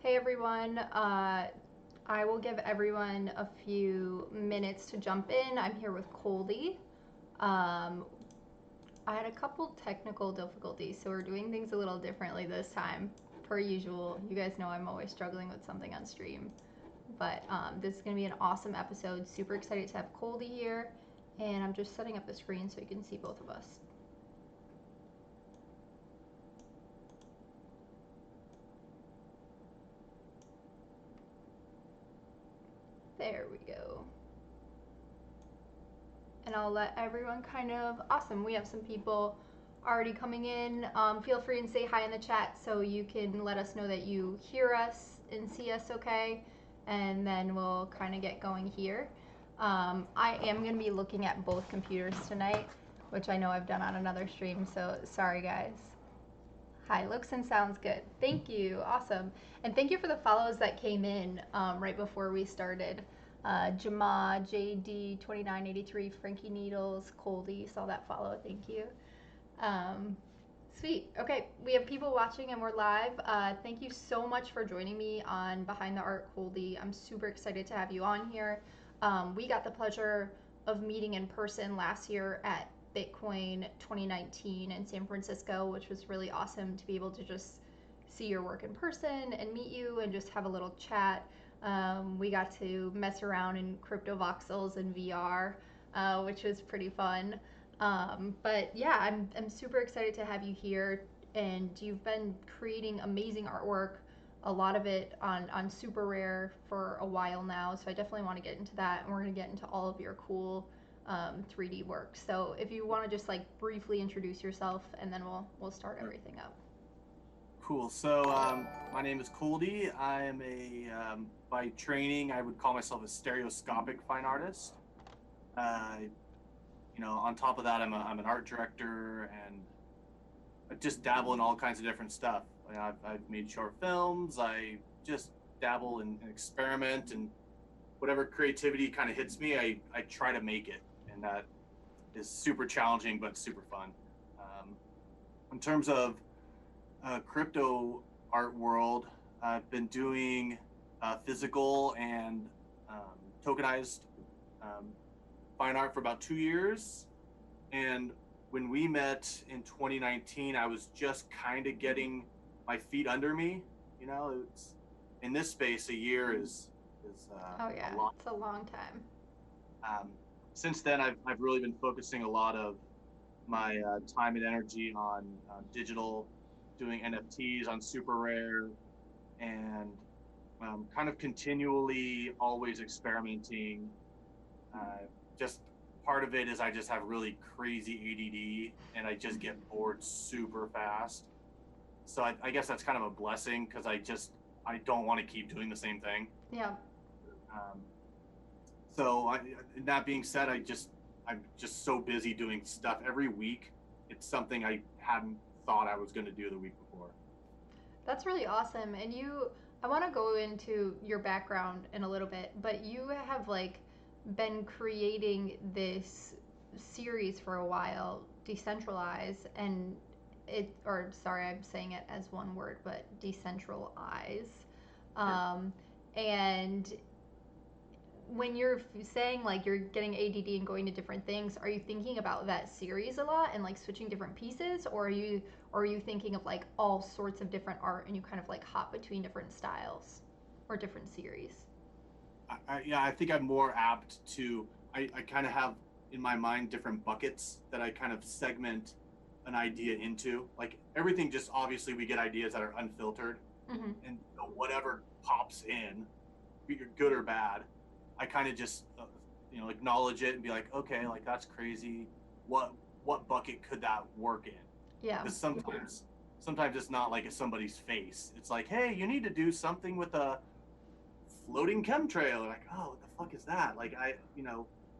Hey everyone, I will give everyone a few minutes to jump in. I'm here with Coldie. Um, I had a couple technical difficulties, so we're doing things a little differently this time. Per usual, you guys know I'm always struggling with something on stream. But this is going to be an awesome episode. Super excited to have Coldie here. And I'm just setting up the screen so you can see both of us. There we go. And I'll let everyone kind of awesome. We have some people already coming in. Feel free and say hi in the chat so you can let us know that you hear us and see us okay. And then we'll kind of get going here. I am going to be looking at both computers tonight, which I know I've done on another stream, so sorry guys. Hi, looks and sounds good. Thank you. Awesome. And thank you for the follows that came in right before we started. Jama, JD2983, Frankie Needles, Coldie, saw that follow. Thank you. Um, Sweet. Okay, we have people watching and we're live. Thank you so much for joining me on Behind the Art, Coldie. I'm super excited to have you on here. We got the pleasure of meeting in person last year at Bitcoin 2019 in San Francisco, which was really awesome to be able to just see your work in person and meet you and just have a little chat. We got to mess around in crypto voxels and VR, which was pretty fun. But yeah, I'm super excited to have you here. And you've been creating amazing artwork, a lot of it on Super Rare for a while now. So I definitely want to get into that. And we're going to get into all of your cool 3D work. So if you want to just like briefly introduce yourself and then we'll start everything up. Cool. So my name is Coldie. I am by training, I would call myself a stereoscopic fine artist. Uh, on top of that, I'm an art director and I just dabble in all kinds of different stuff. I've made short films. I just dabble and experiment, and whatever creativity kind of hits me, I try to make it, and that is super challenging but super fun. In terms of crypto art world, I've been doing physical and tokenized um, fine art for about 2 years. And when we met in 2019, I was just kind of getting my feet under me. It's in this space, a year is Oh yeah, a lot. it's a long time. Um, since then, I've really been focusing a lot of my time and energy on digital, doing NFTs on Super Rare, and kind of continually always experimenting. Just part of it is I just have really crazy ADD and I just get bored super fast. So I guess that's kind of a blessing because I don't want to keep doing the same thing. Yeah. Um, so that being said, I'm just so busy doing stuff every week. It's something I hadn't thought I was going to do the week before. That's really awesome. And I want to go into your background in a little bit, but you have like been creating this series for a while, decentralized, and or sorry, I'm saying it as one word, but decentralize. Sure. And when you're saying like you're getting ADD and going to different things, are you thinking about that series a lot and like switching different pieces, or are you thinking of like all sorts of different art and you kind of like hop between different styles or different series? Yeah, I think I'm more apt to. I kind of have in my mind different buckets that I kind of segment an idea into. Like everything, just obviously we get ideas that are unfiltered, Mm-hmm. and whatever pops in, be it good or bad, I kind of just acknowledge it and be like, okay, like that's crazy. What bucket could that work in? Yeah. Because sometimes it's not like it's somebody's face. It's like, hey, you need to do something with a floating chemtrail. Like, oh, what the fuck is that? Like,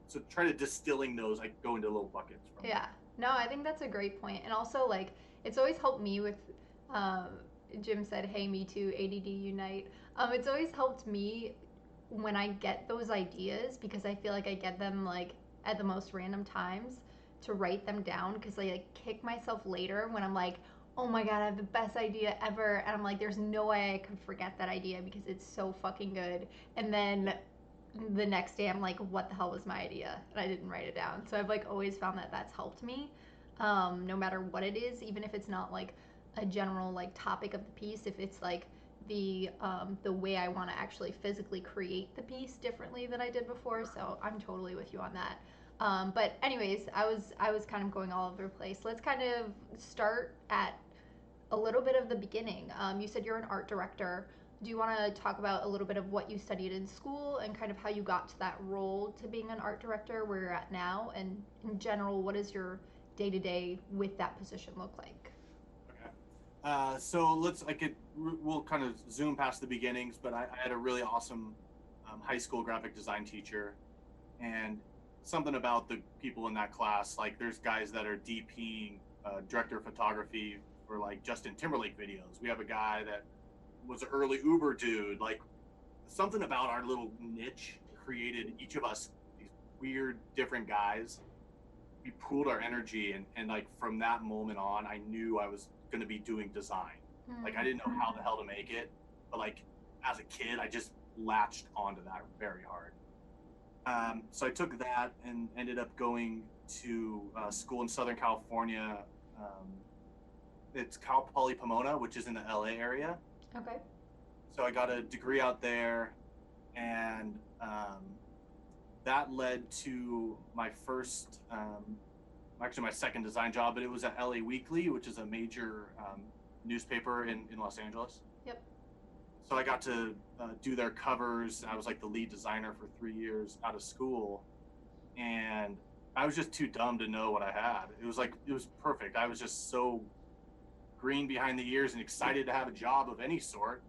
so try to distilling those. I go into little buckets from Yeah. No, I think that's a great point. And also, like, it's always helped me with, um, Jim said, hey, me too, ADD Unite. It's always helped me when I get those ideas because I feel like I get them, like, at the most random times to write them down because I, like, kick myself later when I'm like, oh my god, I have the best idea ever. And I'm like, there's no way I could forget that idea because it's so fucking good. And then the next day, I'm like, what the hell was my idea? And I didn't write it down. So I've like always found that that's helped me, no matter what it is, even if it's not like a general like topic of the piece. If it's like the way I want to actually physically create the piece differently than I did before. So I'm totally with you on that. But anyways, I was kind of going all over the place. Let's kind of start at a little bit of the beginning. You said you're an art director. Do you want to talk about a little bit of what you studied in school and kind of how you got to that role to being an art director where you're at now? And in general, what does your day to day with that position look like? Okay. So we'll kind of zoom past the beginnings, but I had a really awesome high school graphic design teacher, and something about the people in that class, like there's guys that are DPing, director of photography for like Justin Timberlake videos. We have a guy that was an early Uber dude. Like something about our little niche created each of us these weird different guys. We pooled our energy, and like from that moment on, I knew I was going to be doing design. Like I didn't know how the hell to make it, but like as a kid, I just latched onto that very hard. So I took that and ended up going to school in Southern California. Um, it's Cal Poly Pomona, which is in the LA area. Okay. So I got a degree out there, and that led to my first, actually my second design job, but it was at LA Weekly, which is a major newspaper in Los Angeles. Yep. So I got to do their covers. I was like the lead designer for 3 years out of school, and I was just too dumb to know what I had. It was perfect. I was just so green behind the ears and excited to have a job of any sort.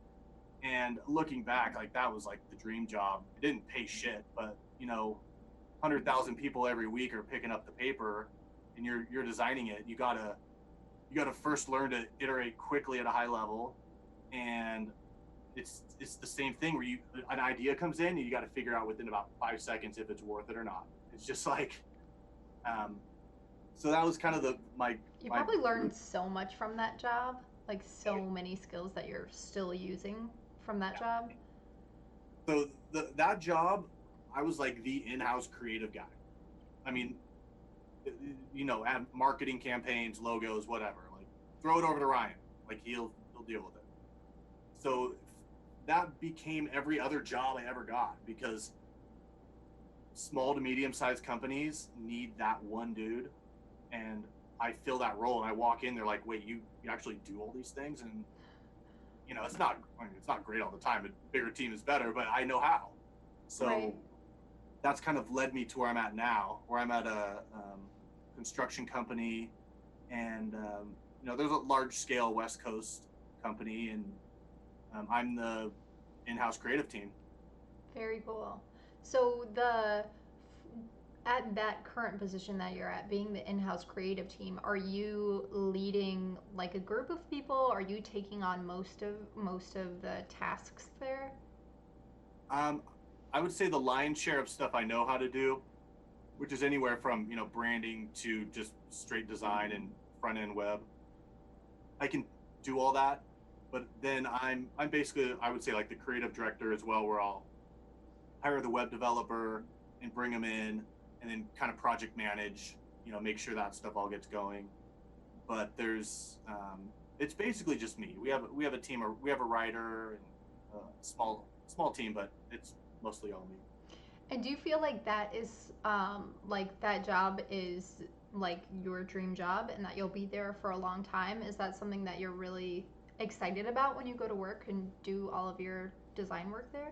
And looking back, like that was like the dream job. It didn't pay shit, but 100,000 people every week are picking up the paper, and you're designing it. You gotta first learn to iterate quickly at a high level, and it's the same thing where an idea comes in and you got to figure out within about 5 seconds if it's worth it or not. It's just like, so that was kind of You my probably learned so much from that job, like so many skills that you're still using from that yeah. job. So that job, I was like the in-house creative guy. I mean, add marketing campaigns, logos, whatever. Like, throw it over to Ryan. Like he'll deal with it. So that became every other job I ever got, because small to medium-sized companies need that one dude, and I fill that role. And I walk in, they're like, "Wait, you actually do all these things?" And it's not great all the time. A bigger team is better, but I know how. So Right. that's kind of led me to where I'm at now, where I'm at a construction company, and there's a large-scale West Coast company, and I'm the in-house creative team. Very cool. So the at that current position that you're at, being the in-house creative team, are you leading like a group of people? Are you taking on most of the tasks there? Um, I would say the lion's share of stuff I know how to do, which is anywhere from branding to just straight design and front end web. I can do all that, but then I'm basically, I would say, like the creative director as well, where I'll hire the web developer and bring them in, and then kind of project manage, make sure that stuff all gets going. But it's basically just me. We have a team, or we have a writer and a small team, but it's mostly all me. And do you feel like that is like that job is like your dream job and that you'll be there for a long time? Is that something that you're really excited about when you go to work and do all of your design work there?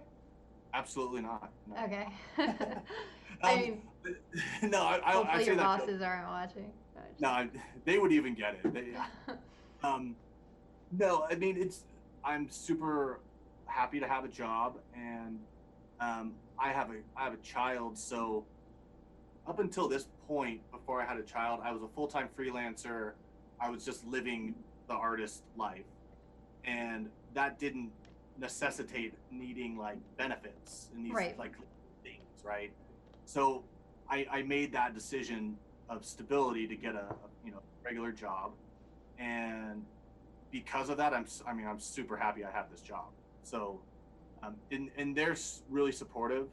Absolutely not. No. Okay. I um, mean, no, I hopefully say your that joke. bosses aren't watching. No, they would even get it. Um, no, I mean I'm super happy to have a job, and I have a child. So up until this point, before I had a child, I was a full-time freelancer. I was just living the artist life, and that didn't necessitate needing like benefits and these Right. like things, right? So I made that decision of stability to get a regular job, and because of that, I'm super happy I have this job. So, and they're really supportive.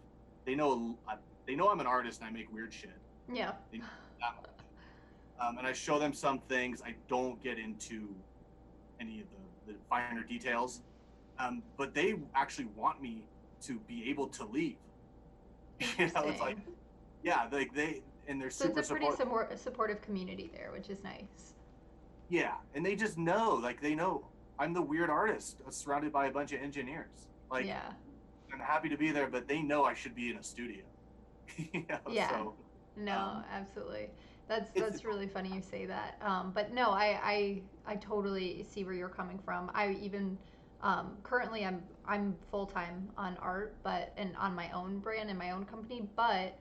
They know they know I'm an artist and I make weird shit. Yeah. They know that much. And I show them some things. I don't get into any of the finer details, but they actually want me to be able to leave. You know, it's like, Interesting. yeah, like and they're So it's super a pretty supportive. supportive community there, which is nice. Yeah, and they just know, like they know I'm the weird artist surrounded by a bunch of engineers. Like Yeah. I'm happy to be there, but they know I should be in a studio. You know, Yeah. so No, um, absolutely. it's That's really funny you say that. But no, I totally see where you're coming from. I even currently I'm full time on art, but and on my own brand and my own company. But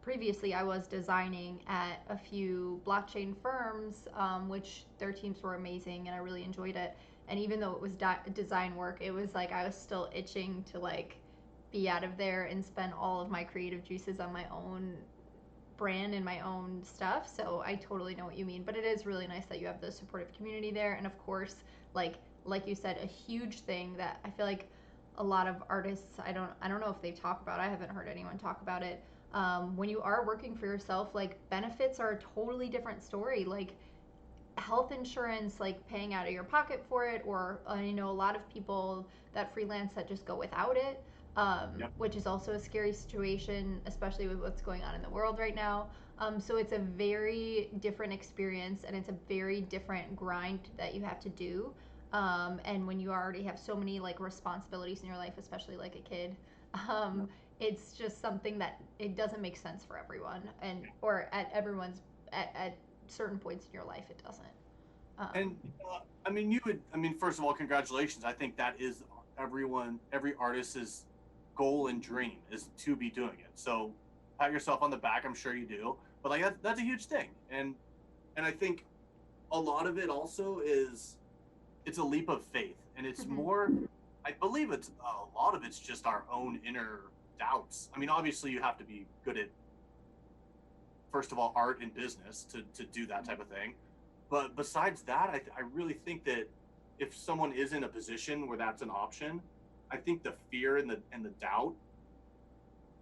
previously, I was designing at a few blockchain firms, which their teams were amazing, and I really enjoyed it. And even though it was design work, it was like I was still itching to like be out of there and spend all of my creative juices on my own brand and my own stuff. So I totally know what you mean. But it is really nice that you have the supportive community there. And of course, like you said, a huge thing that I feel like a lot of artists I don't know if they talk about. I haven't heard anyone talk about it. When you are working for yourself, like benefits are a totally different story. Like health insurance, like paying out of your pocket for it, or you know, a lot of people that freelance that just go without it, yep. which is also a scary situation, especially with what's going on in the world right now. So it's a very different experience, and it's a very different grind that you have to do. And when you already have so many like responsibilities in your life, especially like a kid, um, Yep. it's just something that it doesn't make sense for everyone, and or at everyone's at certain points in your life it doesn't. And I mean, first of all, congratulations. I think that is every artist's goal and dream is to be doing it. So pat yourself on the back. I'm sure you do. But like that's a huge thing. And I think a lot of it also is it's a leap of faith, and it's Mhm. more. I believe it's a lot of it's just our own inner doubts. I mean, obviously you have to be good at first of all art and business to do that type of thing. But besides that, I really think that if someone is in a position where that's an option, I think the fear and the doubt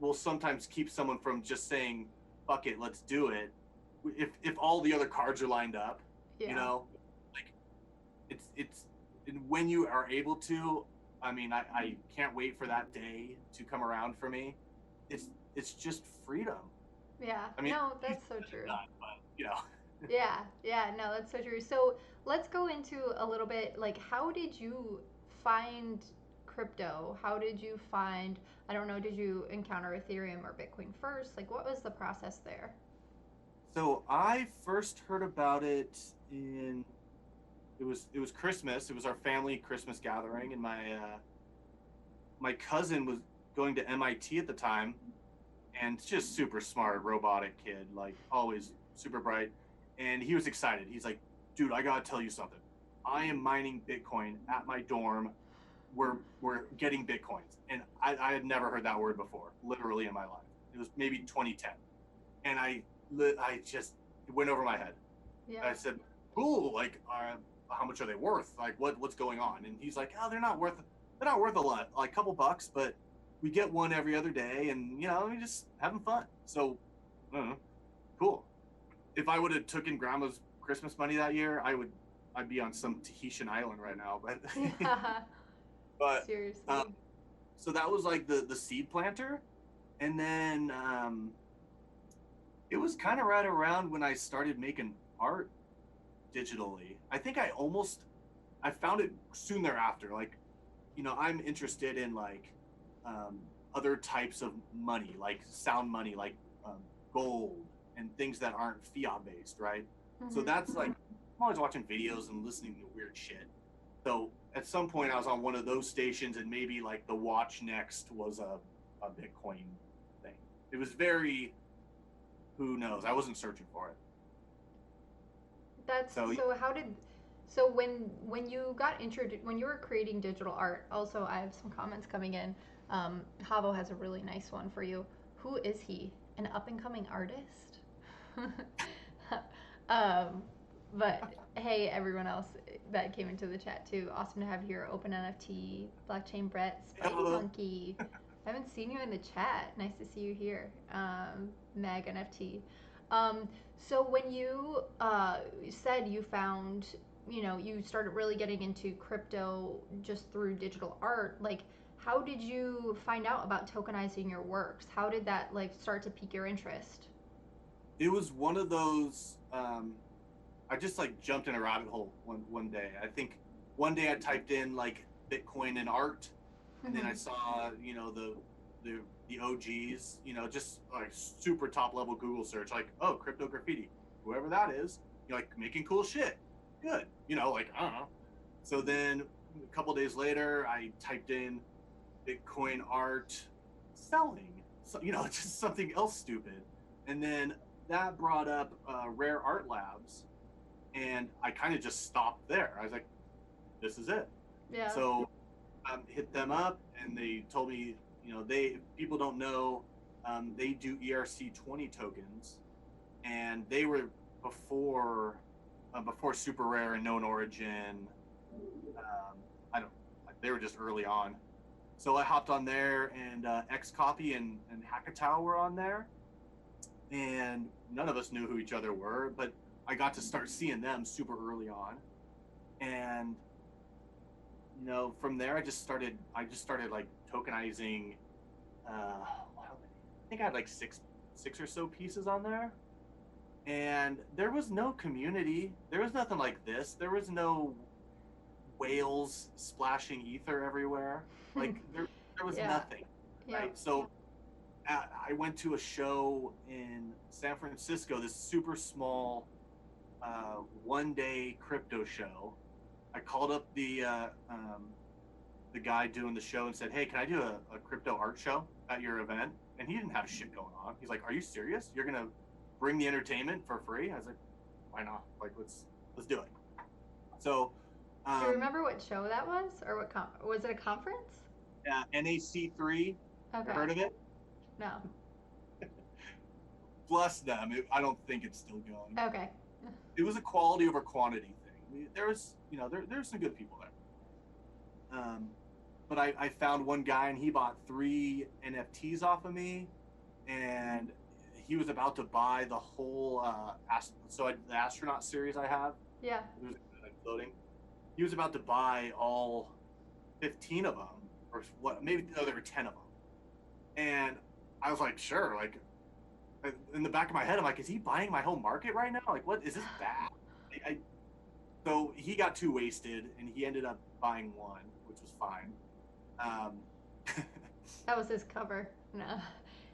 will sometimes keep someone from just saying, "Fuck it, let's do it." If all the other cards are lined up, you Yeah. know, like it's and when you are able to, I mean, I can't wait for that day to come around for me. It's just freedom. Yeah. I mean, No, easier that's so said than true. done, but you know. Yeah. Yeah. No, that's so true. So let's go into a little bit like how did you find crypto? How did you find, I don't know, did you encounter Ethereum or Bitcoin first? Like what was the process there? So I first heard about it in it was Christmas. It was our family Christmas gathering, and my cousin was going to MIT at the time, and just super smart, robotic kid, like always super bright. And he was excited. He's like, "Dude, I gotta tell you something. I am mining Bitcoin at my dorm. We're getting Bitcoins." And I had never heard that word before, literally in my life. It was maybe 2010, and I just it went over my head. Yeah. I said, "Cool. Like, how much are they worth? Like, what's going on?" And he's like, "Oh, they're not worth a lot, like a couple bucks, but we get one every other day, and you know, we just having fun." So, I don't know, cool. If I would have taken Grandma's Christmas money that year, I'd be on some Tahitian island right now. But Yeah. but Seriously. so that was like the seed planter, and then it was kind of right around when I started making art digitally. I think I found it soon thereafter. Like, you know, I'm interested in like um, other types of money, like sound money, like gold and things that aren't fiat based, right? So Mhm. that's like I'm always watching videos and listening to weird shit. So at some point, I was on one of those stations, and maybe like the watch next was a Bitcoin thing. It was very who knows. I wasn't searching for it. That's So so how did so when you got introduced when you were creating digital art, also I have some comments coming in. Havo has a really nice one for you. Who is he? An up and coming artist? um, but Hey, everyone else that came into the chat too. Awesome to have you here. Open NFT, Blockchain Brett, Spidey Hello. Monkey. I haven't seen you in the chat. Nice to see you here. Mag NFT. So when you said you found, you started really getting into crypto just through digital art, like, how did you find out about tokenizing your works? How did that like start to pique your interest? It was one of those. I just like jumped in a rabbit hole one day. I think one day I typed in like Bitcoin and art, and then I Mm-hmm. saw the OGs, just like super top level Google search, like oh crypto graffiti, whoever that is, like making cool shit. Good, like I don't know. So then a couple days later, I typed in Bitcoin art selling, so just something else stupid, and then that brought up Rare Art Labs, and I kind of just stopped there. I was like, this is it. Yeah. So hit them up, and they told me, they people don't know, they do ERC20 tokens, and they were before before Super Rare and Known Origin. I don't. They were just early on. So I hopped on there, and Xcopy and Hackatow were on there, and none of us knew who each other were, but I got to start seeing them super early on, and from there I just started like tokenizing. I think I had like six or so pieces on there, and there was no community. There was nothing like this. There was no whales splashing ether everywhere. Like there was Yeah. nothing, Yep. right? So I went to a show in San Francisco, this super small 1 day crypto show. I called up the guy doing the show and said, "Hey, can I do a crypto art show at your event?" And he didn't have shit going on. He's like, "Are you serious? You're gonna bring the entertainment for free?" I was like, "Why not? Like, let's do it." So, Do you um, remember what show that was, or what was it a conference? NAC3, you Okay. heard of it? No. Bless them. I don't think it's still going. Okay. It was a quality over quantity thing. There was, there's some good people there. But I found one guy, and he bought 3 NFTs off of me, and he was about to buy the whole the Astronaut series I have. Yeah. It was floating. He was about to buy all 15 of them, or what? Maybe no, there were 10 of them, and I was like, sure. Like in the back of my head, I'm like, is he buying my whole market right now? Like, what is this bad? So he got too wasted, and he ended up buying one, which was fine. Um, That was his cover. No.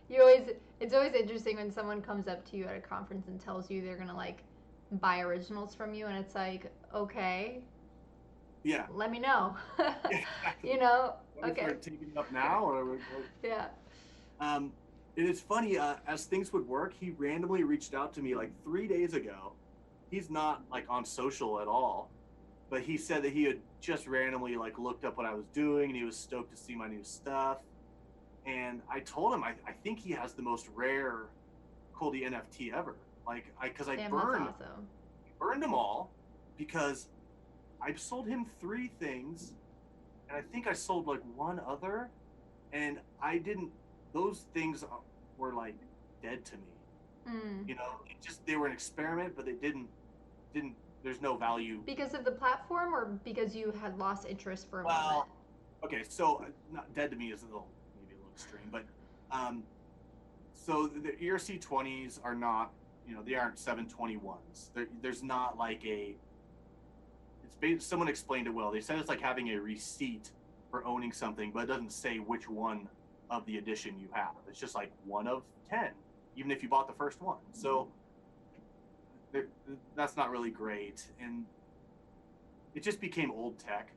You always it's always interesting when someone comes up to you at a conference and tells you they're gonna like buy originals from you, and it's like, okay, yeah, let me know. yeah, exactly. you know? Want to Okay. start taking it up now, or Yeah. um, it is funny. As things would work, he randomly reached out to me like 3 days ago. He's not like on social at all, but he said that he had just randomly like looked up what I was doing, and he was stoked to see my new stuff. And I told him I think he has the most rare Coldie NFT ever. Like because I Damn, that's awesome. burned them all because I sold him 3 things, and I think I sold like one other, and I didn't. Those things were like dead to me. Mm. They were an experiment, but they didn't. There's no value. Because of the platform, or because you had lost interest for a moment? Well, okay, so not dead to me is maybe a little extreme, but um, so the ERC20s are not, they aren't 721s. There's not like someone explained it well. They said it's like having a receipt for owning something, but it doesn't say which one of the edition you have. It's just like one of 10, even if you bought the first one. So that's not really great. And it just became old tech.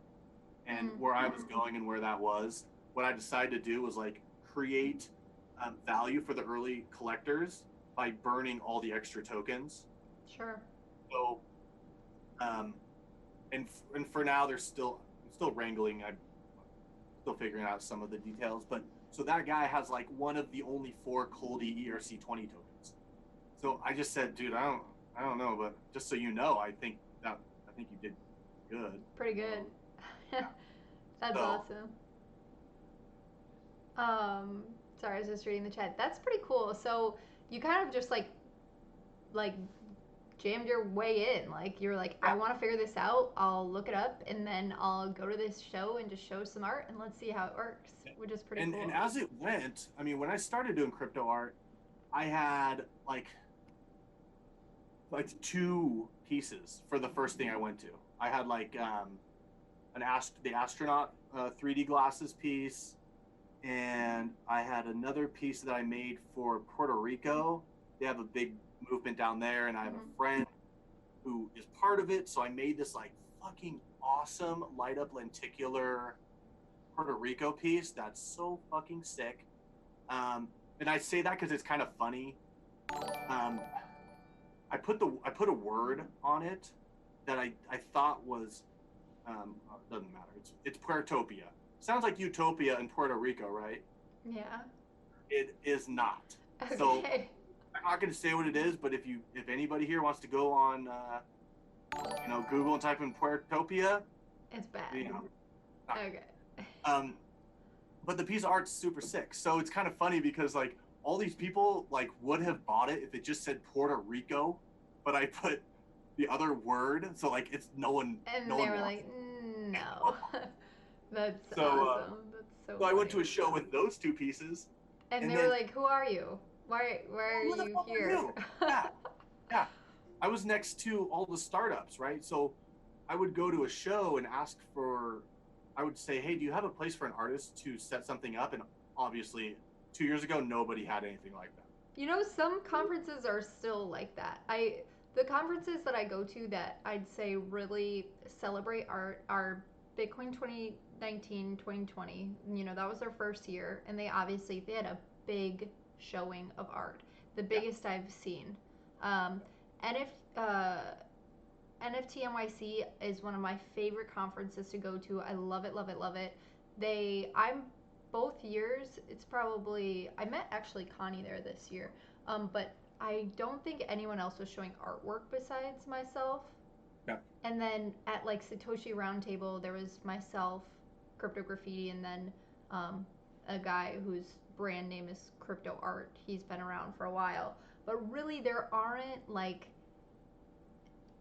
And Mm. where I was going and where that was, what I decided to do was like create value for the early collectors by burning all the extra tokens. Sure. So, um, and for now, I'm still wrangling. I'm still figuring out some of the details. But so that guy has like one of the only 4 Coldie ERC20 tokens. So I just said, dude, I don't know, but just so you know, I think that think you did good. Pretty good. Yeah. That's So, awesome. Um, Sorry, I was just reading the chat. That's pretty cool. So you kind of just like jammed your way in. Like you're like, I yeah. want to figure this out. I'll look it up and then I'll go to this show and just show some art and let's see how it works, which is pretty And cool. as it went, I mean, when I started doing crypto art, I had like two pieces for the first thing I went to. I had like the astronaut 3D glasses piece, and I had another piece that I made for Puerto Rico. They have a big movement down there, and I have a friend who is part of it. So I made this like fucking awesome light up lenticular Puerto Rico piece that's so fucking sick. And I say that because it's kind of funny. Um, I put a word on it that I thought was doesn't matter. It's Puertopia. Sounds like Utopia in Puerto Rico, right? Yeah. It is not. Okay. So I'm not going to say what it is, but if anybody here wants to go on Google and type in Puertopia, It's bad. Okay. Um, but the piece of art's super sick. So it's kind of funny because like all these people like would have bought it if it just said Puerto Rico, but I put the other word, so like it's no one. And no they one were wants like, it. no. That's So awesome. That's so so I funny. went to a show with those two pieces, And and they then were like, who are you? Why are who the you fuck are here? you? Yeah, yeah. I was next to all the startups, right? So I would go to a show and ask for. I would say, hey, do you have a place for an artist to set something up? And obviously, 2 years ago, nobody had anything like that. You know, some conferences are still like that. The conferences that I go to that I'd say really celebrate art are Bitcoin 2019, 2020. You know, that was their first year and they had a big showing of art. The Yeah. biggest I've seen. Um and if NFT NYC is one of my favorite conferences to go to. I love it, love it, love it. I'm both years. It's probably I met actually Connie there this year, but I don't think anyone else was showing artwork besides myself. Yeah. And then at like Satoshi Roundtable, there was myself, Crypto Graffiti, and then a guy whose brand name is Crypto Art. He's been around for a while, but really there aren't like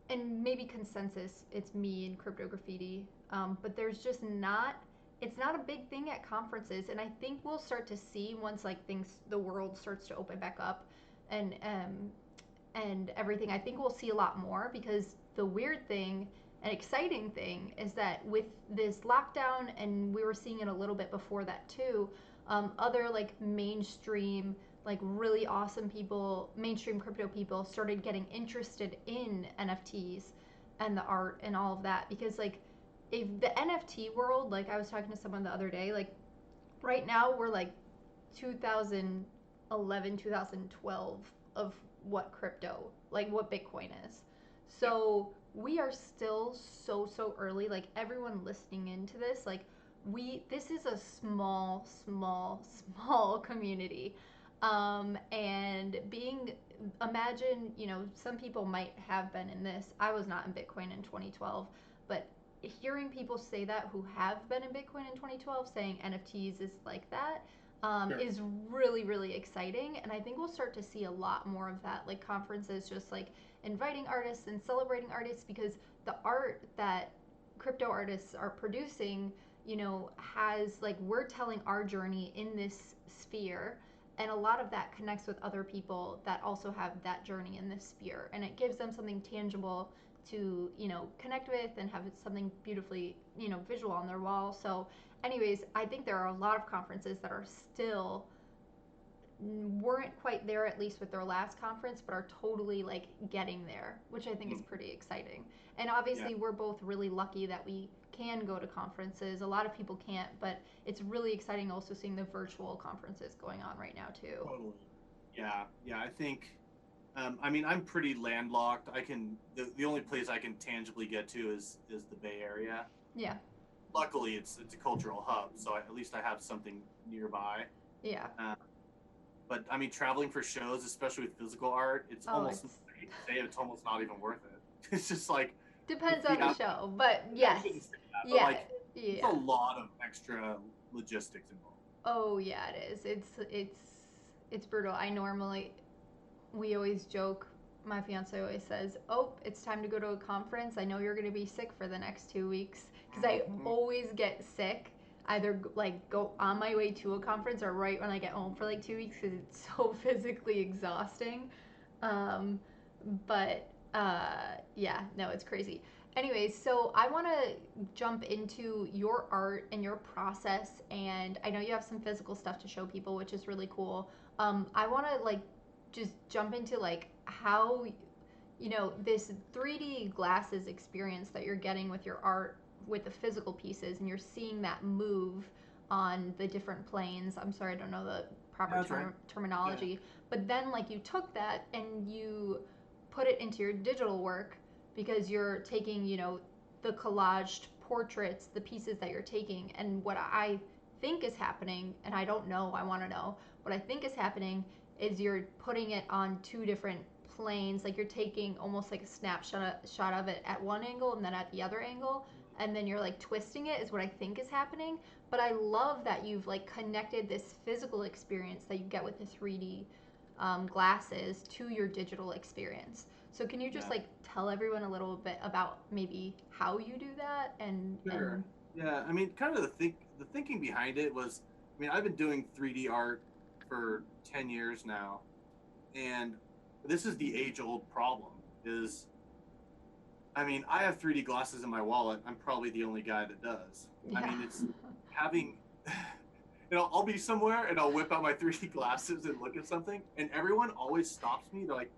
and maybe consensus, it's me and Crypto Graffiti. But there's just not. It's not a big thing at conferences, and I think we'll start to see once the world starts to open back up, and everything. I think we'll see a lot more because the weird thing and exciting thing is that with this lockdown, and we were seeing it a little bit before that too. Other like mainstream like really awesome people, mainstream crypto people started getting interested in NFTs and the art and all of that because like if the NFT world, like I was talking to someone the other day, like right now we're like 2011, 2012 of what crypto, like what Bitcoin is. So we are still so early. Like everyone listening into this, like this is a small community and imagine, you know, some people might have been in this. I was not in Bitcoin in 2012, but hearing people say that who have been in Bitcoin in 2012 saying NFTs is like that Sure. is really, really exciting. And I think we'll start to see a lot more of that, like conferences just like inviting artists and celebrating artists because the art that crypto artists are producing, you know, has like we're telling our journey in this sphere and a lot of that connects with other people that also have that journey in this sphere and it gives them something tangible to, you know, connect with and have something beautifully, you know, visual on their wall. So anyways, I think there are a lot of conferences that are still weren't quite there at least with their last conference but are totally like getting there, which I think is pretty exciting. And obviously Yeah. we're both really lucky that we can go to conferences. A lot of people can't, but it's really exciting also seeing the virtual conferences going on right now too. Totally. Yeah. Yeah. I think. I mean, I'm pretty landlocked. The only place I can tangibly get to is the Bay Area. Yeah. Luckily, it's a cultural hub, so at least I have something nearby. Yeah. But I mean, traveling for shows, especially with physical art, it's almost I hate to say it, it's almost not even worth it. It's just like Depends see, on the show, but I yes, shouldn't say that, but yeah, like, it's a yeah. lot of extra logistics involved. Oh yeah, it is. It's brutal. I normally we always joke. My fiance always says, "Oh, it's time to go to a conference. I know you're going to be sick for the next 2 weeks because I Mhm. always get sick. Either like go on my way to a conference or right when I get home for like 2 weeks because it's so physically exhausting. Um, but yeah, no, it's crazy. Anyways, so I want to jump into your art and your process, and I know you have some physical stuff to show people, which is really cool. I want to like just jump into like how this 3D glasses experience that you're getting with your art with the physical pieces, and you're seeing that move on the different planes. I'm sorry, I don't know the proper That's right. Yeah. terminology, but then like you took that and you put it into your digital work because you're taking the collaged portraits, the pieces that you're taking, and what I think is happening, and I don't know, I want to know what I think is happening is you're putting it on two different planes, like you're taking almost like a snapshot of it at one angle and then at the other angle, and then you're like twisting it is what I think is happening. But I love that you've like connected this physical experience that you get with the 3D glasses to your digital experience. So can you just Yeah. like tell everyone a little bit about maybe how you do that and Sure. Yeah. I mean, kind of the thinking behind it was, I mean, I've been doing 3D art for 10 years now, and this is the age-old problem. Is I mean, I have 3D glasses in my wallet. I'm probably the only guy that does. I yeah. mean, it's having, I'll be somewhere and I'll whip out my 3D glasses and look at something, and everyone always stops me. They're like,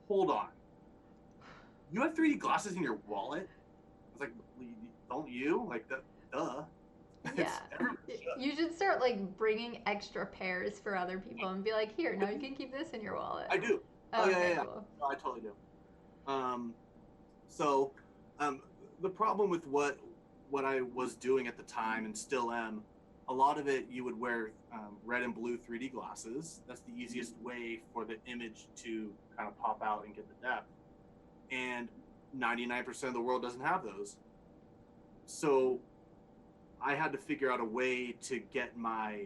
"Hold on, you have 3D glasses in your wallet?" I was like, "Don't you?" Like, duh. Yeah. It's everyone should. You should start like bringing extra pairs for other people and be like, here, now you can keep this in your wallet. I do. Oh Oh, yeah, yeah, okay, yeah. cool. No, I totally do. Um, so, um, the problem with what I was doing at the time and still am, a lot of it you would wear red and blue 3D glasses. That's the easiest way for the image to kind of pop out and get the depth. And 99% of the world doesn't have those. So I had to figure out a way to get my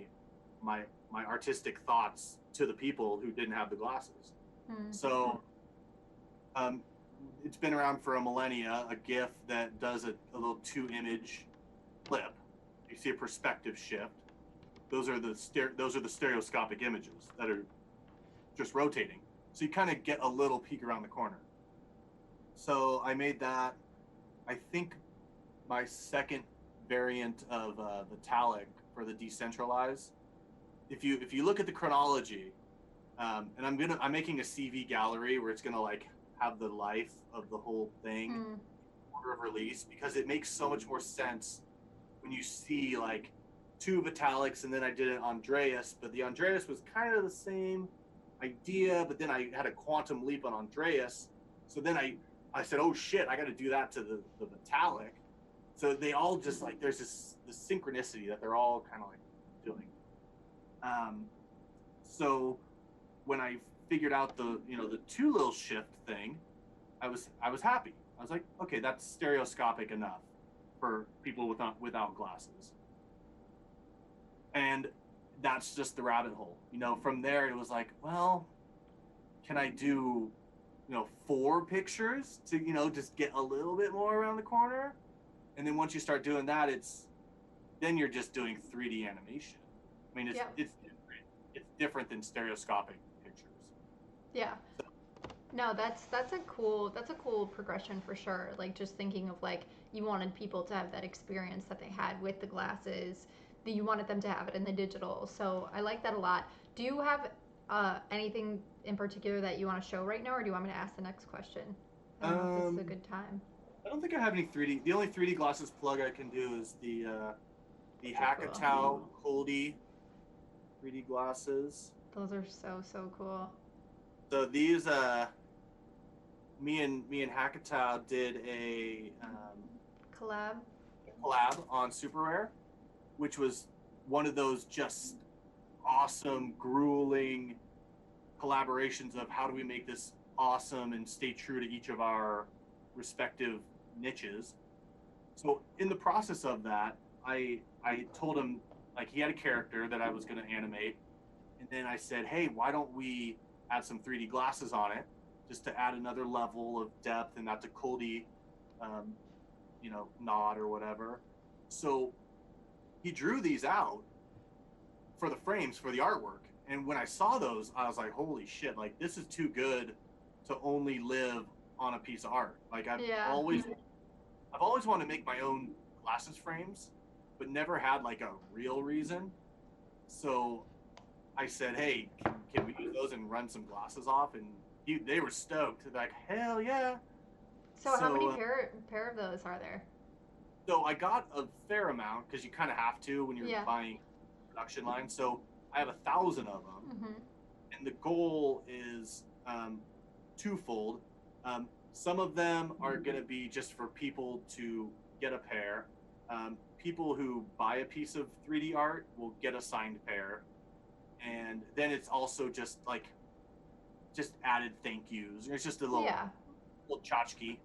my artistic thoughts to the people who didn't have the glasses. Hmm. So um, it's been around for a millennia. A GIF that does a little two-image clip. You see a perspective shift. Those are the stereoscopic images that are just rotating. So you kind of get a little peek around the corner. So I made that. I think my second variant of the Talic for the decentralized. If you look at the chronology, and I'm making a CV gallery where it's gonna like have the life of the whole thing Hmm. order of release, because it makes so much more sense when you see like two Vitalics, and then I did an Andreas, but the Andreas was kind of the same idea, but then I had a quantum leap on Andreas, so then I said, oh shit, I got to do that to the Vitalik. So they all just like there's this synchronicity that they're all kind of like doing. Um, so when I figured out the two little shift thing, I was happy. I was like, okay, that's stereoscopic enough for people without glasses, and that's just the rabbit hole. From there it was like, well, can I do four pictures to just get a little bit more around the corner, and then once you start doing that, then you're just doing 3D animation. I mean, Yeah. it's different than stereoscopic pictures. Yeah. No, that's a cool progression for sure. Like just thinking of like you wanted people to have that experience that they had with the glasses, that you wanted them to have it in the digital. So I like that a lot. Do you have anything in particular that you want to show right now, or do you want me to ask the next question? I don't know if this is a Um, good time. I don't think I have any 3D. The only 3D glasses plug I can do is the They're cool. Hackatow Coldie 3D glasses. Those are so cool. So these me and Hackatow did Collab. collab on Super Rare, which was one of those just awesome, grueling collaborations of how do we make this awesome and stay true to each of our respective niches. So in the process of that, I told him like he had a character that I was going to animate, and then I said, hey, why don't we add some 3D glasses on it, just to add another level of depth, and that's a Coldie, um, nod or whatever. So he drew these out for the frames for the artwork, and when I saw those, I was like, holy shit! Like this is too good to only live on a piece of art. Like Yeah. I've always wanted to make my own glasses frames, but never had like a real reason. So I said, "Hey, can we use those and run some glasses off?" And they were stoked. They're like, "Hell yeah!" So how many So, pair of those are there? so I got a fair amount because you kind of have to when you're Yeah. buying production line. So I have 1,000 of them, Mm-hmm. and the goal is twofold. Some of them are going to be just for people to get a pair. People who buy a piece of 3D art will get a signed pair, and then it's also just added thank yous. It's just a Yeah. little tchotchke.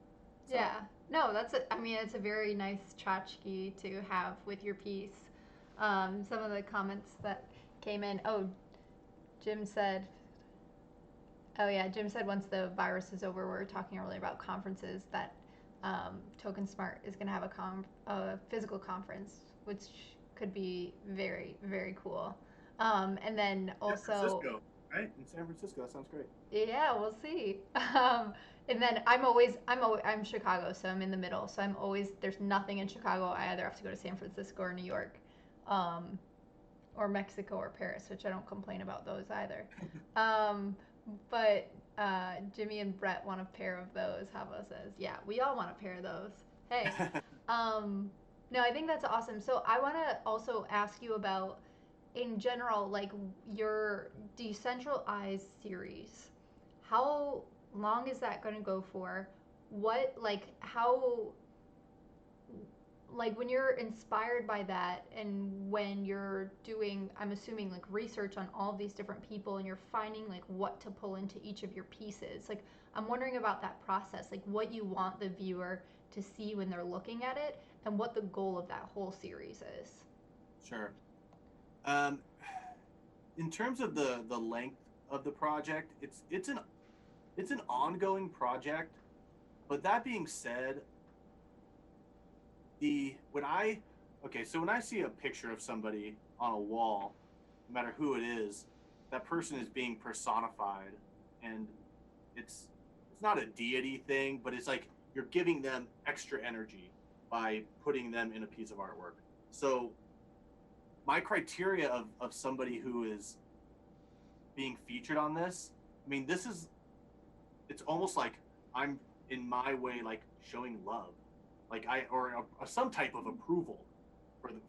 So Yeah. No, I mean, it's a very nice tchotchke to have with your piece. Some of the comments that came in. Oh, Jim said, oh yeah, Jim said once the virus is over, we were talking earlier about conferences that Token Smart is going to have a physical conference, which could be very, very cool. And then San also, Francisco, right? In San Francisco, that sounds great. yeah, we'll see. And then I'm Chicago, so I'm in the middle. So I'm always there's nothing in Chicago. I either have to go to San Francisco or New York, um, or Mexico or Paris, which I don't complain about those either. Um, but Jimmy and Brett want a pair of those. Hava says, yeah, we all want a pair of those. Hey, um, no, I think that's awesome. So I want to also ask you about in general, like your decentralized series, how long is that going to go for? What, like, how, like, when you're inspired by that and when you're doing, I'm assuming, like, research on all of these different people and you're finding, like, what to pull into each of your pieces, like, I'm wondering about that process, like, what you want the viewer to see when they're looking at it and what the goal of that whole series is. Sure. Um, in terms of the length of the project, it's an ongoing project. But that being said, the when I okay, so when I see a picture of somebody on a wall, no matter who it is, that person is being personified, and it's it's not a deity thing, but it's like you're giving them extra energy by putting them in a piece of artwork. So my criteria of somebody who is being featured on this, I mean, it's almost like I'm in my way like showing love, like some type of approval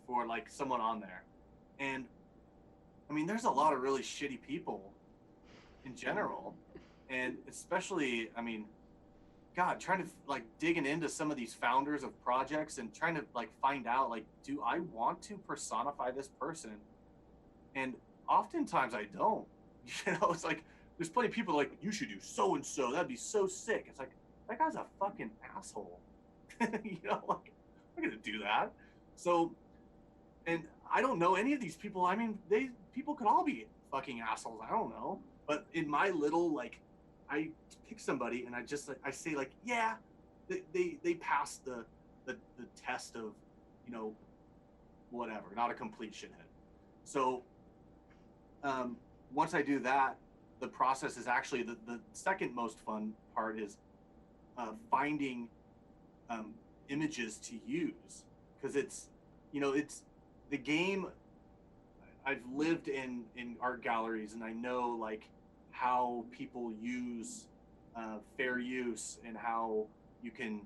for like someone on there, and I mean, there's a lot of really shitty people in general, and especially, I mean, God, trying to like digging into some of these founders of projects and trying to like find out like, do I want to personify this person? And oftentimes I don't. It's like there's plenty of people like you should do so and so. That'd be so sick. It's like that guy's a fucking asshole. Like I'm not gonna do that. So, and I don't know any of these people. I mean, people could all be fucking assholes. I don't know. But in my little like, I pick somebody and I say like, yeah, they pass the test of, you know, whatever, not a complete shithead. So once I do that, the process is actually the second most fun part is finding um, images to use, because it's the game. I've lived in art galleries and I know like how people use fair use and how you can,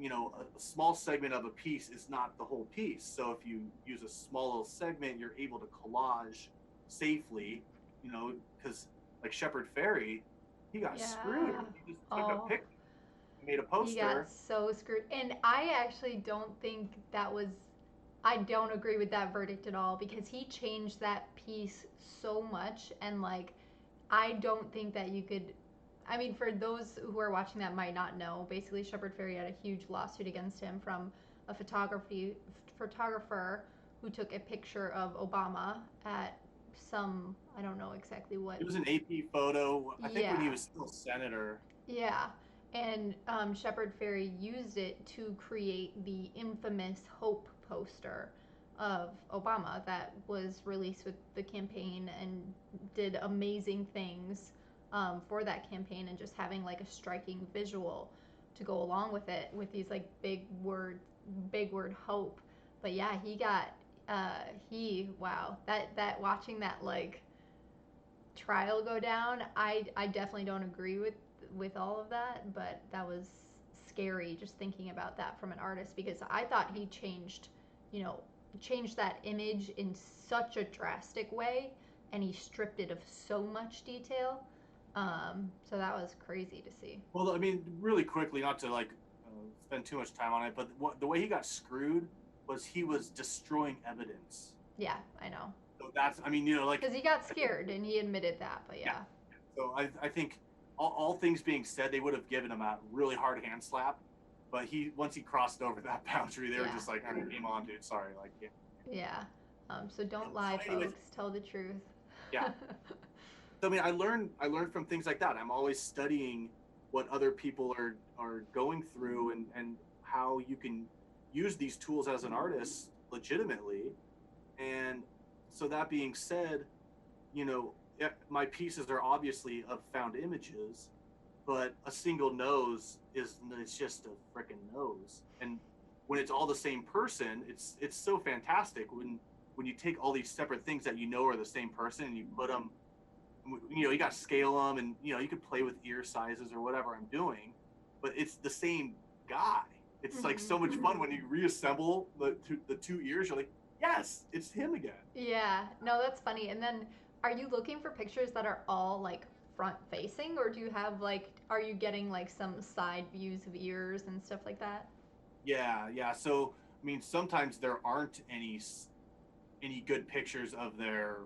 a small segment of a piece is not the whole piece. So if you use a small little segment, you're able to collage safely, because like Shepard Fairey, he got screwed. Yeah. He just took a Oh, pic, made a he got poster. so screwed. And I actually don't think that was, I don't agree with that verdict at all because he changed that piece so much. And like, I don't think that you could, I mean, for those who are watching that might not know, basically Shepard Fairey had a huge lawsuit against him from a photographer who took a picture of Obama at some, I don't know exactly what. It was an AP photo, I think when he Yeah, was still senator. yeah. And Shepard Fairey used it to create the infamous Hope poster of Obama that was released with the campaign and did amazing things for that campaign, and just having like a striking visual to go along with it with these like big word hope. But yeah, he got wow, that watching that like trial go down, I definitely don't agree with all of that, but that was scary just thinking about that from an artist, because I thought he changed, you know, changed that image in such a drastic way, and he stripped it of so much detail. So that was crazy to see. Well, I mean, really quickly, not to like spend too much time on it, but the way he got screwed was he was destroying evidence. Yeah, I know. So that's, I mean, like, Because he got I think, scared and he admitted that, but yeah. yeah. So I think all things being said, they would have given him a really hard hand slap, but once he crossed over that boundary, they were Yeah. just like, all right, game on, dude. Sorry, like, yeah. Yeah. So don't So, lie, anyways, folks. Tell the truth. yeah. So I mean, I learned from things like that. I'm always studying what other people are going through, and how you can use these tools as an artist legitimately. And so that being said, yeah, my pieces are obviously of found images, but a single nose it's just a freaking nose. And when it's all the same person, it's so fantastic when you take all these separate things that are the same person, and you put them, you got to scale them, and you could play with ear sizes or whatever I'm doing, but it's the same guy. It's like so much fun when you reassemble the two ears. You're like, yes, it's him again. Yeah, no, that's funny. And then are you looking for pictures that are all like front facing, or do you have like, are you getting like some side views of ears and stuff like that? Yeah, yeah. So I mean, sometimes there aren't any good pictures of their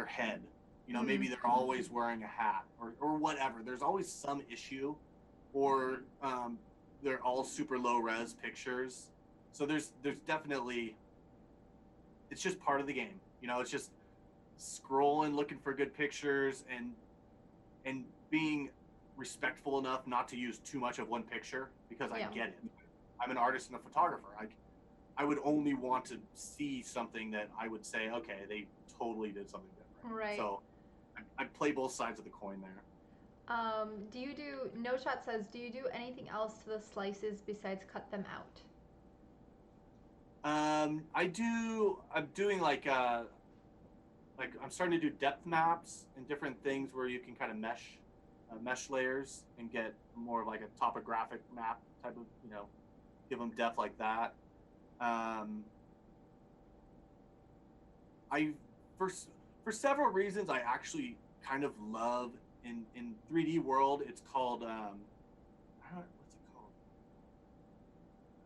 head. Mm. Maybe they're always wearing a hat, or whatever. There's always some issue, or they're all super low res pictures. So there's definitely, it's just part of the game. It's just scrolling, looking for good pictures, and being respectful enough not to use too much of one picture, because I Yeah. get it. I'm an artist and a photographer. I would only want to see something that I would say, okay, they totally did something different. Right. So I play both sides of the coin there. Do you do, No Shot says, do you do anything else to the slices besides cut them out? I'm doing like I'm starting to do depth maps and different things where you can kind of mesh layers and get more of like a topographic map type of, give them depth like that. Um, I for for several reasons I actually kind of love in 3D world. It's called what's it called?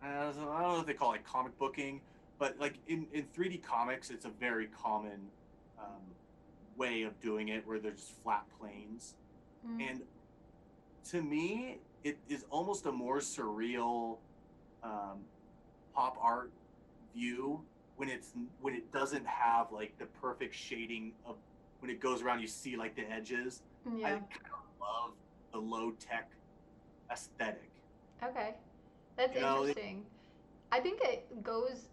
I don't know if they call it comic booking, but like in 3D comics, it's a very common um, way of doing it, where there's just flat planes. Mm. And to me, it is almost a more surreal um, pop art view when it doesn't have like the perfect shading of, when it goes around, you see like the edges. I Yeah. kind of love the low tech aesthetic. Okay. That's You know, interesting. I think it goes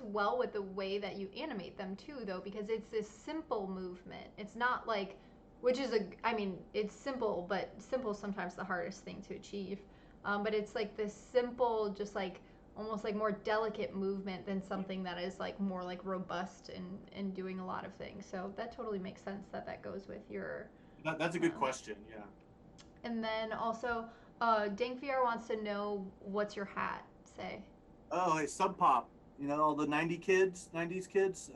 well with the way that you animate them too, though, because it's this simple movement. It's not like, which is I mean, it's simple, but simple is sometimes the hardest thing to achieve. But it's like this simple, just like almost like more delicate movement than something that is like more like robust and doing a lot of things. So that totally makes sense that that goes with your. that's a good Um, question. Yeah. and then also, Dank VR wants to know what's your hat say. Oh, hey, Sub Pop. All the '90s kids.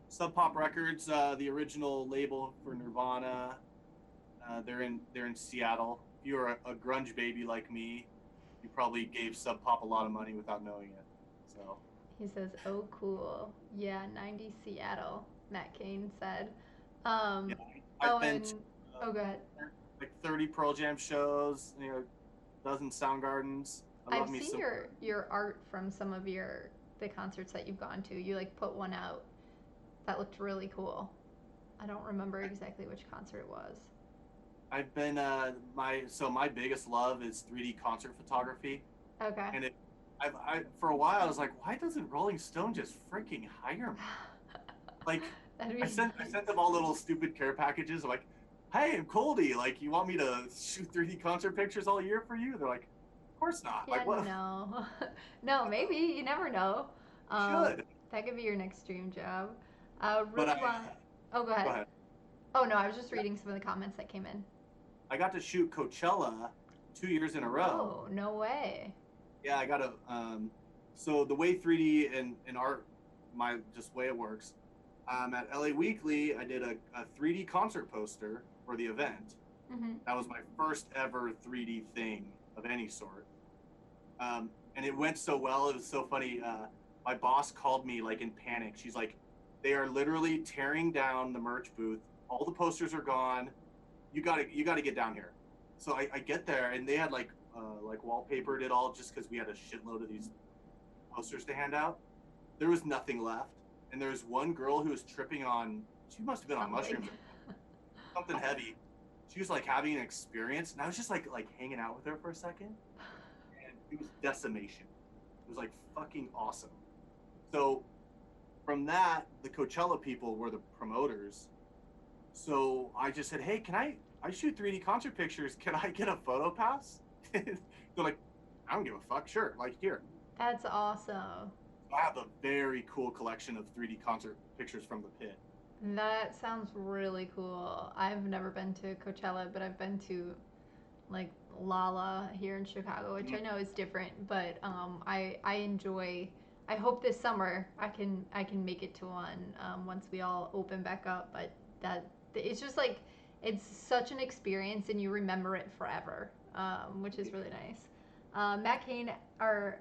Sub Pop Records, the original label for Nirvana. They're in Seattle. If you're a grunge baby like me, you probably gave Sub Pop a lot of money without knowing it. So He says, "Oh, cool. Yeah, 90 Seattle." Matt Kane said. yeah, Um, I've oh, been to, and uh, oh, go ahead. like 30 Pearl Jam shows, dozen Soundgardens. I I've love me seen some. your art from some of your the concerts that you've gone to. You like put one out that looked really cool. I don't remember exactly which concert it was. I've been my biggest love is 3D concert photography, Okay. and I for a while I was like, why doesn't Rolling Stone just freaking hire me? Like, That'd be I sent nice. them all little stupid care packages. I'm like, hey, I'm Coldie. Like, you want me to shoot 3D concert pictures all year for you? They're like, of course not. Yeah, Like, what? no. No, maybe. You never know. You Um, should. that could be your next dream job. But Really want. Oh, go go ahead. ahead. Oh, no, I was just reading some of the comments that came in. I got to shoot Coachella 2 years in a row. Whoa, no way. Yeah, I got to. So the way 3D and art, my just way it works. At LA Weekly, I did a 3D concert poster for the event. Mm-hmm. That was my first ever 3D thing of any sort. And it went so well. It was so funny. My boss called me like in panic. She's like, "They are literally tearing down the merch booth. All the posters are gone. You gotta get down here." So I get there and they had like wallpapered it all just because we had a shitload of these posters to hand out. There was nothing left, and there was one girl who was tripping on. She must have been on Something. mushrooms, something heavy. She was like having an experience, and I was just like hanging out with her for a second, and it was decimation. It was like fucking awesome. So from that, the Coachella people were the promoters. So I just said, "Hey, can I shoot 3D concert pictures? Can I get a photo pass?" They're like, "I don't give a fuck. Sure, like here." That's awesome. I have a very cool collection of 3D concert pictures from the pit. That sounds really cool. I've never been to Coachella, but I've been to like Lala here in Chicago, which I know is different, but I enjoy. I hope this summer I can make it to one once we all open back up. But that it's just like it's such an experience, and you remember it forever, which is really nice. Matt Kane, or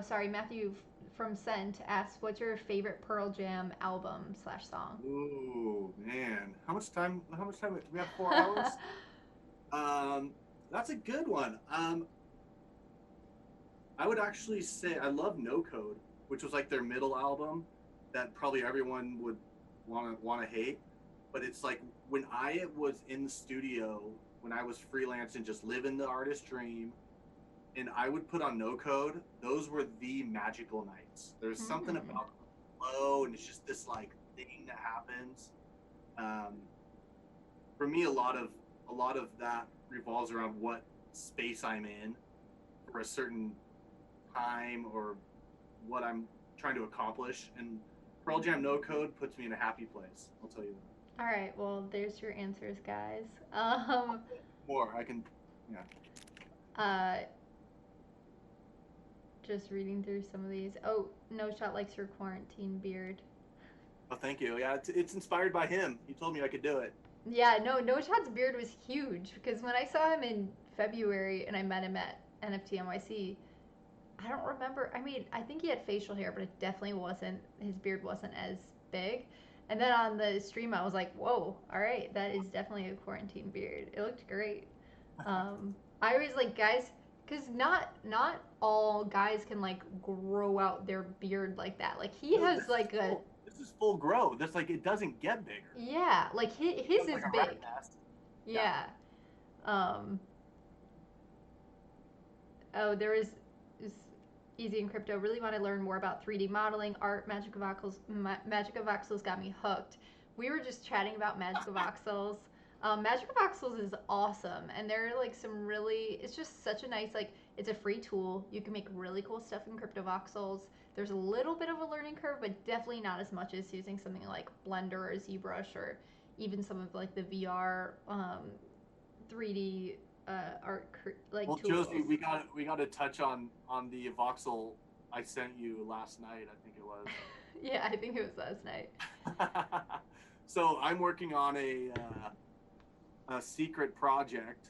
sorry, Matthew from Scent asks, "What's your favorite Pearl Jam album slash song?" Ooh, man. How much time? We have 4 hours. Um, that's a good one. I would actually say I love No Code, which was like their middle album that probably everyone would want to hate. But it's like when I was in the studio, when I was freelance and just living the artist dream, and I would put on No Code. Those were the magical nights. There's something Hmm. about the flow, and it's just this like thing that happens. Um, for me, a lot of that revolves around what space I'm in for a certain time or what I'm trying to accomplish. And Pearl Jam No Code puts me in a happy place. I'll tell you that. All right, well, there's your answers, guys. More, I can, yeah. Uh, just reading through some of these. Oh, No Shot likes your quarantine beard. Oh, thank you. Yeah, it's inspired by him. He told me I could do it. Yeah, no, No Shot's beard was huge because when I saw him in February and I met him at NFT NYC, I don't remember. I mean, I think he had facial hair, but it definitely wasn't. His beard wasn't as big. And then on the stream, I was like, "Whoa, all right, that is definitely a quarantine beard. It looked great." I always like guys, cause not all guys can like grow out their beard like that. Like he Dude, has like a this is full grow. This like it doesn't get bigger. yeah, like his It's like is a rat big. nest. Yeah. Yeah. Um. Oh, there is Easy in Crypto. Really want to learn more about 3D modeling, art, Magic of Voxels. Magic of Voxels got me hooked. We were just chatting about Magic of Voxels. Magic of Voxels is awesome, and there are like some really. It's just such a nice like. It's a free tool. You can make really cool stuff in Crypto Voxels. There's a little bit of a learning curve, but definitely not as much as using something like Blender or ZBrush or even some of like the VR 3D art like Well, Josie, tools. we got to touch on the voxel I sent you last night. I think it was. Yeah, I think it was last night. So I'm working on a secret project.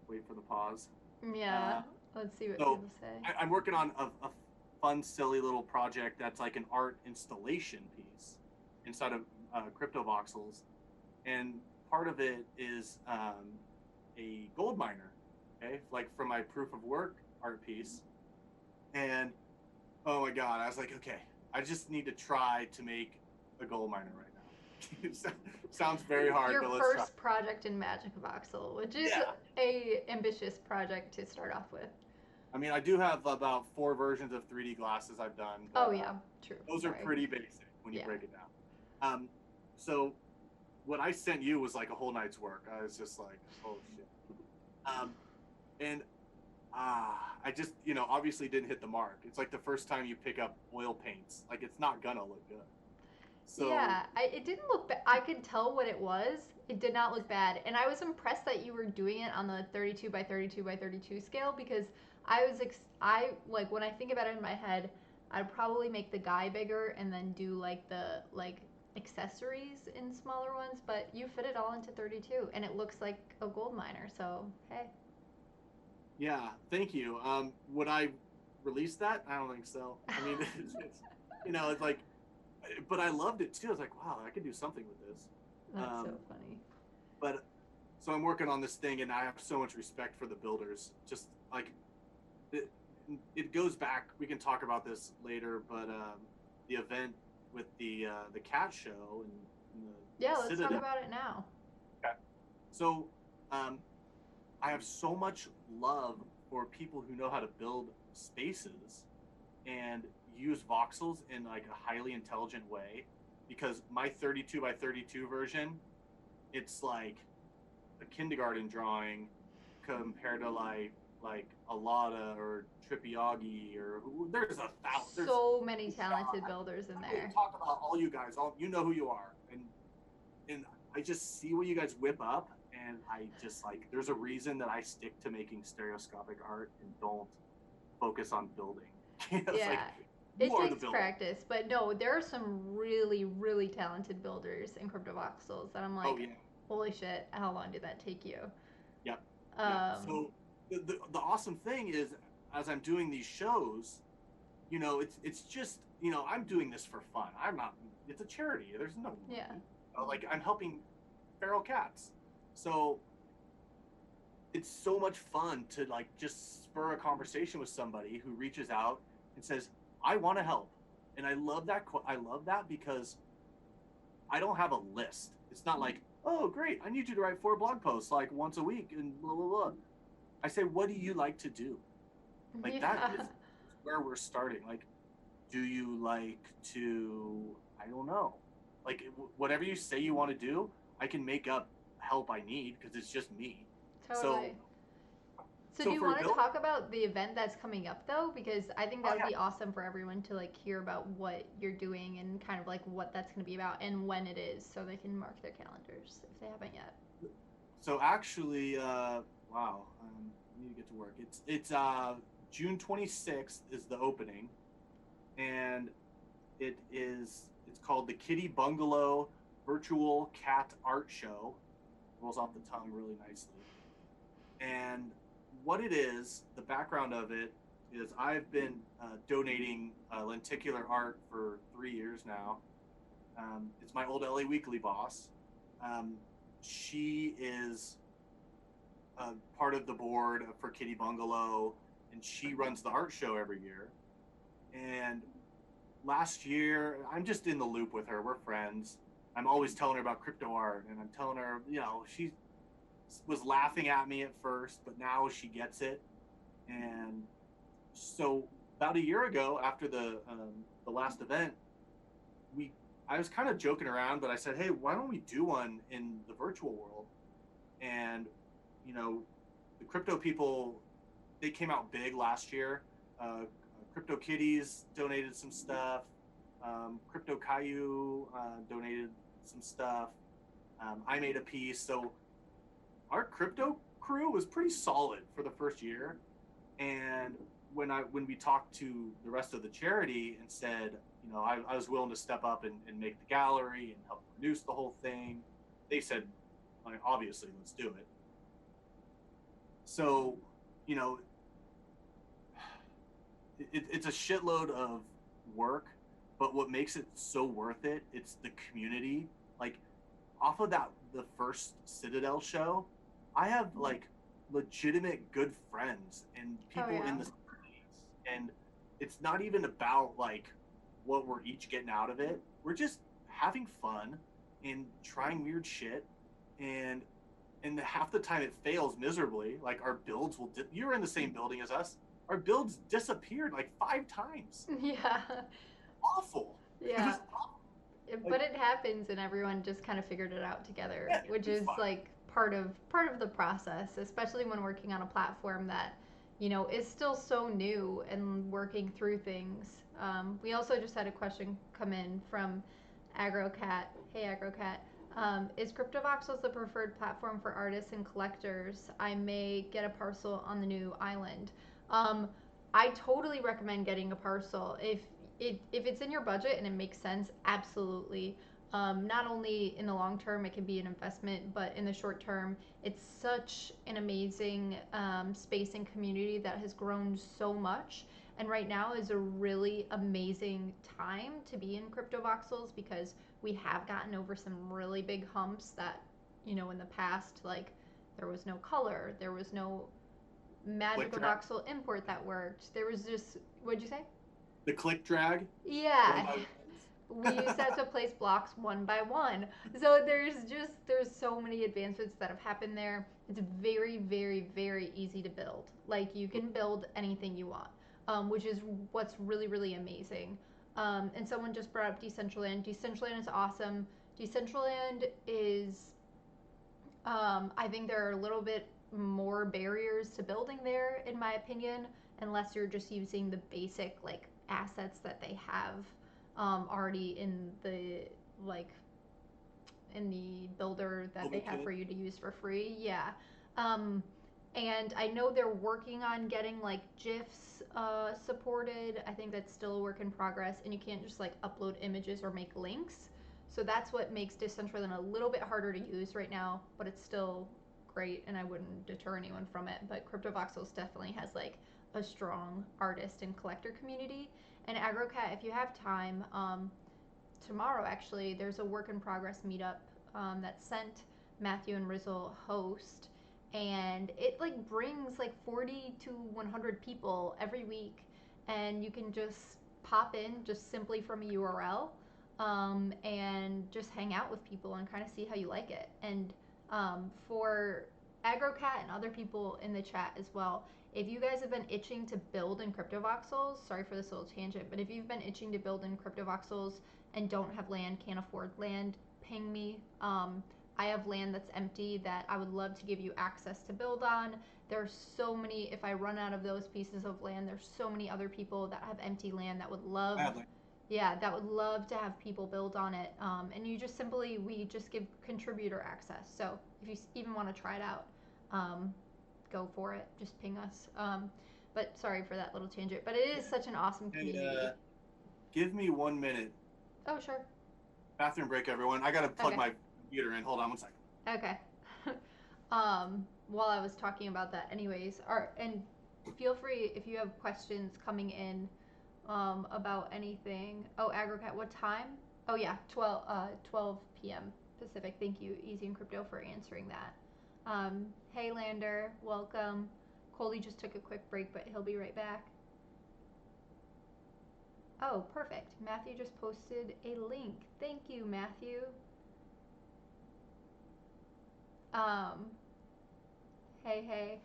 Wait for the pause. Yeah, Uh, let's see what so people say. I'm working on a fun, silly little project that's like an art installation piece inside of crypto voxels. And part of it is a gold miner, okay, like for my proof of work art piece. And oh my god, I was like, okay, I just need to try to make a gold miner right now. Sounds very hard, Your but let's try. first project in Magic Voxel, which is Yeah, a ambitious project to start off with. I mean, I do have about 4 versions of 3D glasses I've done, Oh but yeah, true. those are Sorry. pretty basic when you Yeah. break it down. So what I sent you was like a whole night's work. I was just like, oh shit. Um, and I just, obviously didn't hit the mark. It's like the first time you pick up oil paints, like it's not gonna look good. So Yeah, it didn't look bad. I could tell what it was. It did not look bad. And I was impressed that you were doing it on the 32 by 32 by 32 scale because I like when I think about it in my head, I'd probably make the guy bigger and then do like the accessories in smaller ones, but you fit it all into 32 and it looks like a gold miner. So, hey. yeah, thank you. Would I release that? I don't think so. I mean, it's like, but I loved it too. I was like, wow, I could do something with this. That's so Um, funny. but so I'm working on this thing, and I have so much respect for the builders. Just like it, it goes back. We can talk about this later, but the event with the cat show and Yeah, the let's talk Citadel. about it now. Okay. So um, I have so much love for people who know how to build spaces and use voxels in like a highly intelligent way, because my 32 by 32 version, it's like a kindergarten drawing compared to like Alada or Trippiagi or there's a thousand. There's So many talented I builders in don't even there. talk about all you guys. All you know who you are, and I just see what you guys whip up, and I just like. There's a reason that I stick to making stereoscopic art and don't focus on building. It's like Yeah, you it are the takes builder. practice, but no, there are some really, really talented builders in cryptovoxels that I'm Oh like, yeah, holy shit, how long did that take you? yep, yep. Um, So the awesome thing is, as I'm doing these shows, it's just I'm doing this for fun. I'm not. It's a charity. There's no yeah, money. Like I'm helping feral cats, so it's so much fun to like just spur a conversation with somebody who reaches out and says, "I want to help," and I love that. I love that because I don't have a list. It's not like, "Oh, great, I need you to write 4 blog posts like once a week," and blah blah blah. I say, "What do you like to do?" Like that yeah. is where we're starting. Like, do you like to? I don't know. Like whatever you say you want to do, I can make up help I need because it's just me. So Totally. So do so you for a want to build, talk about the event that's coming up though? Because I think that oh would yeah. be awesome for everyone to like hear about what you're doing and kind of like what that's going to be about and when it is so they can mark their calendars if they haven't yet. So actually, wow, I need to get to work. It's June 26th is the opening, and it's called the Kitty Bungalow Virtual Cat Art Show. Rolls off the tongue really nicely. And what it is, the background of it is I've been donating lenticular art for 3 years now. It's my old LA Weekly boss. Um, she is part of the board for Kitty Bungalow, and she runs the art show every year. And last year, I'm just in the loop with her. We're friends. I'm always telling her about crypto art, and I'm telling her, she was laughing at me at first, but now she gets it. And so about a year ago, after the last event, we I was kind of joking around, but I said, hey, why don't we do one in the virtual world? And you know, the crypto people, they came out big last year. Crypto Kitties donated some stuff. Crypto Caillou donated some stuff. I made a piece. So our crypto crew was pretty solid for the first year. And when we talked to the rest of the charity and said, I was willing to step up and make the gallery and help produce the whole thing, they said, like, obviously, let's do it. So, you know, it's a shitload of work, but what makes it so worth it, it's the community. Like, off of that the first Citadel show, I have like legitimate good friends and Oh people yeah. in the cities, and it's not even about like what we're each getting out of it. We're just having fun and trying weird shit, and half the time it fails miserably. Like our builds will. You were in the same building as us. Our builds disappeared like 5 times. Yeah. Awful. It Yeah. was awful. Like, But it happens, and everyone just kind of figured it out together, yeah, which it's is fine. like part of the process, especially when working on a platform that is still so new and working through things. We also just had a question come in from AgroCat. Hey AgroCat. Is CryptoVoxels the preferred platform for artists and collectors? I may get a parcel on the new island. Um, I totally recommend getting a parcel if it's in your budget and it makes sense. Absolutely. Not only in the long term, it can be an investment, but in the short term, it's such an amazing space and community that has grown so much. And right now is a really amazing time to be in CryptoVoxels because we have gotten over some really big humps that, in the past, like there was no color, there was no Click magical drag. voxel import that worked. There was just, what'd you say? The click drag. One Yeah. by We used that to place blocks one by one. So there's so many advancements that have happened there. It's very, very, very easy to build. Like you can build anything you want, which is what's really, really amazing. And someone just brought up Decentraland. Decentraland is awesome. Decentraland is, I think there are a little bit more barriers to building there, in my opinion, unless you're just using the basic like assets that they have already in the like in the builder that they building have kit. for you to use for free. Yeah. Um, and I know they're working on getting like GIFs supported. I think that's still a work in progress, and you can't just like upload images or make links. So that's what makes Decentraland a little bit harder to use right now, but it's still great, and I wouldn't deter anyone from it. But CryptoVoxels definitely has like a strong artist and collector community. And AgroCat, if you have time, tomorrow actually there's a work in progress meetup that sent Matthew and Rizzle host, and it like brings like 40 to 100 people every week, and you can just pop in just simply from a URL, and just hang out with people and kind of see how you like it. And for AgroCat and other people in the chat as well, if you guys have been itching to build in CryptoVoxels, sorry for this little tangent, but if you've been itching to build in CryptoVoxels and don't have land, can't afford land, ping me. I have land that's empty that I would love to give you access to build on. There's so many, if I run out of those pieces of land, there's so many other people that have empty land that would love, Badly. yeah, that would love to have people build on it. And we just give contributor access. So if you even want to try it out, go for it. Just ping us. But sorry for that little tangent. But it is such an awesome Hey, community. give me 1 minute. Oh, sure. Bathroom break, everyone. I gotta plug Okay. my computer in. Hold on 1 second. Okay. While I was talking about that, anyways, and feel free if you have questions coming in about anything. Oh, AgroCat, what time? Oh yeah, 12 p.m. Pacific. Thank you, Easy and Crypto, for answering that. Hey Lander, welcome. Coldie just took a quick break, but he'll be right back. Oh, perfect. Matthew just posted a link. Thank you, Matthew. Um, hey, hey.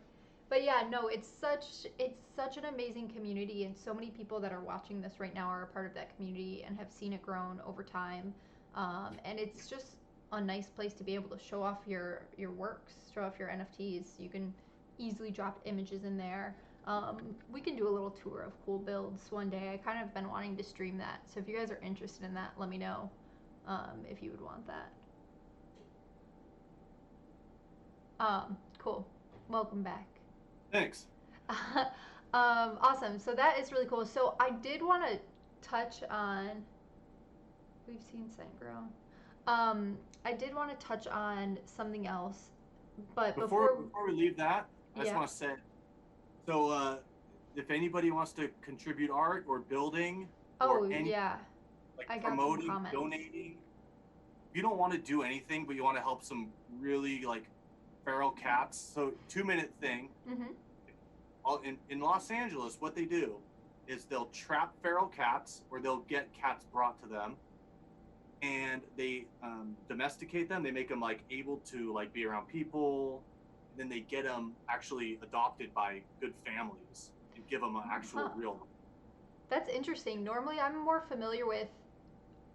But yeah, no, it's such an amazing community, and so many people that are watching this right now are a part of that community and have seen it grown over time. And it's just a nice place to be able to show off your works, show off your NFTs. You can easily drop images in there. We can do a little tour of cool builds one day. I kind of been wanting to stream that, so if you guys are interested in that, let me know if you would want that. Cool. Welcome back. Thanks. Awesome. So that is really cool. So I did want to touch on. We've seen scent grow. I did want to touch on something else, but Before we leave that, I just yeah. want to say, so if anybody wants to contribute art or building Oh or any yeah, like I got some promoting, comments. donating, if you don't want to do anything, but you want to help some really like feral cats, so 2 minute thing. Mm-hmm. In Los Angeles, what they do is they'll trap feral cats, or they'll get cats brought to them, and they domesticate them. They make them like able to like be around people. And then they get them actually adopted by good families and give them an actual real. That's interesting. Normally, I'm more familiar with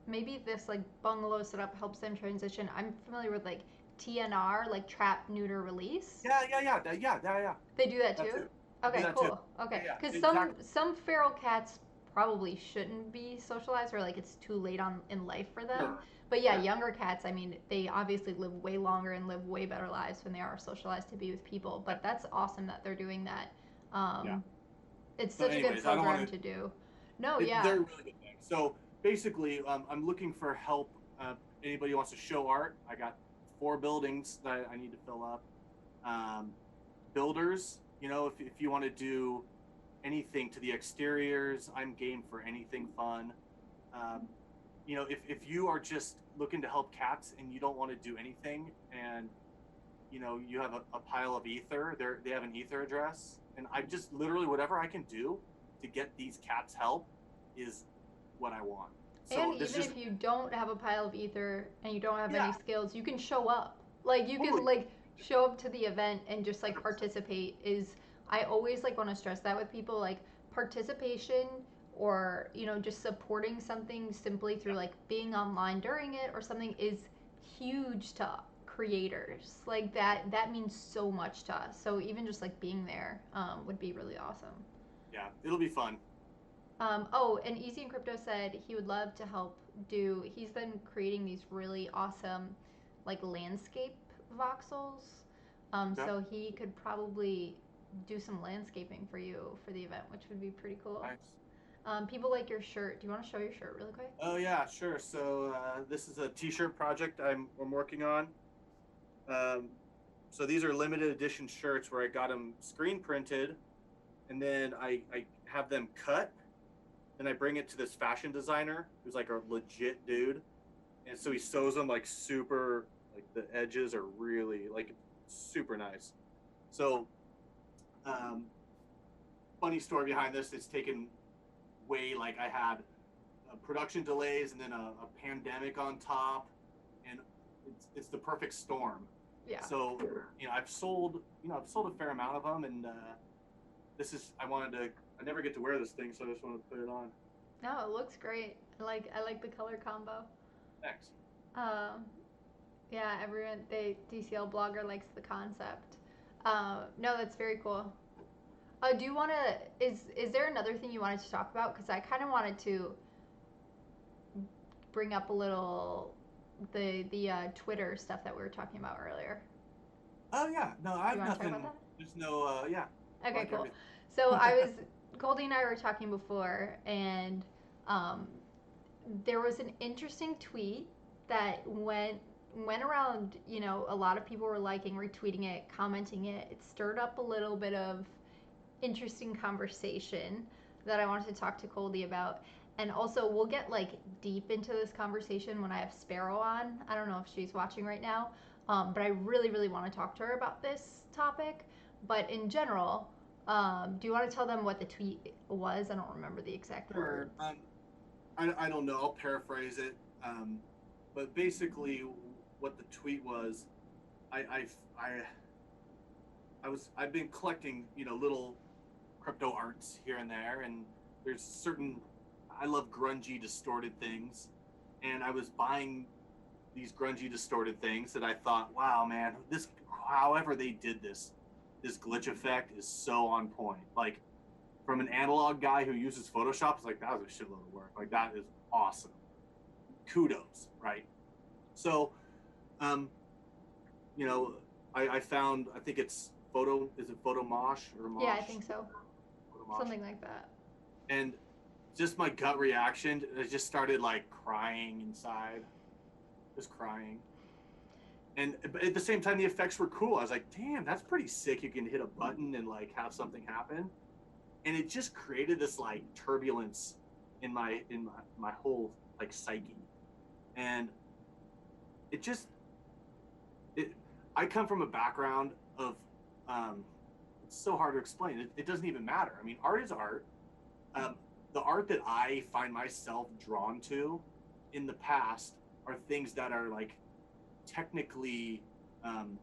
maybe this like bungalow setup helps them transition. I'm familiar with like TNR, like trap, neuter, release. Yeah. They do that That too. too. They do Okay, that too. cool. Okay, Yeah, because exactly. some feral cats probably shouldn't be socialized, or like it's too late on in life for them. Sure. But yeah, Yeah. younger cats, I mean, they obviously live way longer and live way better lives when they are socialized to be with people. Yeah. But that's awesome that they're doing that. Yeah. It's So, such a good anyways, I don't want program to. to do. No, yeah. They're really good things. So basically, I'm looking for help. Anybody who wants to show art? I got 4 buildings that I need to fill up. Um, Builders, if you want to do anything to the exteriors, I'm game for anything fun. Um, if you are just looking to help cats and you don't want to do anything, and you have a pile of ether, they have an ether address, and I just literally whatever I can do to get these cats help is what I want. And So this even just if you don't have a pile of ether and you don't have any yeah, skills, you can show up. Like you can totally, like show up to the event and just like 100%. participate is I always like want to stress that with people like participation or just supporting something simply through Yeah, like being online during it or something is huge to creators. Like that means so much to us. So even just like being there would be really awesome. yeah, it'll be fun. Oh, and Easy in Crypto said he would love to help do. He's been creating these really awesome, like landscape voxels. Okay, So he could probably do some landscaping for you for the event, which would be pretty cool. nice. People like your shirt. Do you want to show your shirt really quick? Oh yeah, sure. So this is a T-shirt project I'm working on. Um, so these are limited edition shirts where I got them screen printed, and then I have them cut, and I bring it to this fashion designer who's like a legit dude, and so he sews them like super, like the edges are really like super nice. So, um, funny story behind this. It's taken way like I had production delays and then a pandemic on top, and it's the perfect storm. Yeah. So I've sold a fair amount of them, and this is I never get to wear this thing, so I just wanted to put it on. No, it looks great. I like the color combo. Thanks. Um, yeah, everyone DCL blogger likes the concept. No, that's very cool. Do you want to? Is there another thing you wanted to talk about? Because I kind of wanted to bring up a little the Twitter stuff that we were talking about earlier. Oh yeah, no, I Do you have want to talk about nothing. that? There's no yeah, I Okay, like cool. everything. So I was Goldie and I were talking before, and um, there was an interesting tweet that went around. A lot of people were liking, retweeting it, commenting it. It stirred up a little bit of interesting conversation that I wanted to talk to Coldie about. And also, we'll get like deep into this conversation when I have Sparrow on. I don't know if she's watching right now, but I really, really want to talk to her about this topic. But in general, do you want to tell them what the tweet was? I don't remember the exact Sure. words. I don't know. I'll paraphrase it. Um, but basically, what the tweet was, I I I I've been collecting little crypto arts here and there, and there's certain I love grungy distorted things, and I was buying these grungy distorted things that I thought, wow, man, this however they did this glitch effect is so on point. Like from an analog guy who uses Photoshop, it's like that was a shitload of work. Like that is awesome. Kudos, right? So, um, you know, I found I think it's photo is it photo mosh or Yeah, mosh I think so. photo mosh, Something like that. and just my gut reaction, I just started like crying inside, just crying. And at the same time, the effects were cool. I was like, damn, that's pretty sick. You can hit a button and like have something happen, and it just created this like turbulence in my whole like psyche. And it just it I come from a background of um, it's so hard to explain. It doesn't even matter. I mean, art is art. Um, the art that I find myself drawn to in the past are things that are like technically um,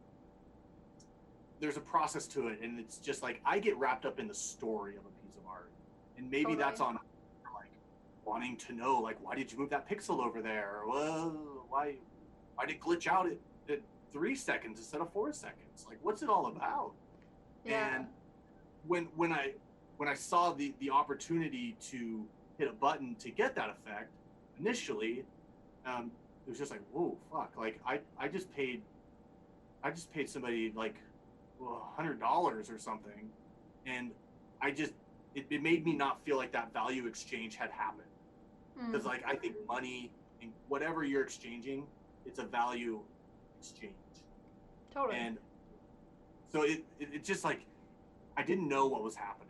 there's a process to it, and it's just like I get wrapped up in the story of a piece of art, and maybe Totally. that's on like wanting to know like why did you move that pixel over there? Or, well, why did it glitch out at 3 seconds instead of 4 seconds? Like what's it all about? Yeah. And when I saw the opportunity to hit a button to get that effect initially, it was just like whoa fuck like I just paid somebody like $100 or something, and I just it made me not feel like that value exchange had happened because Mm, like I think money and whatever you're exchanging, it's a value exchange, totally. and so it just like I didn't know what was happening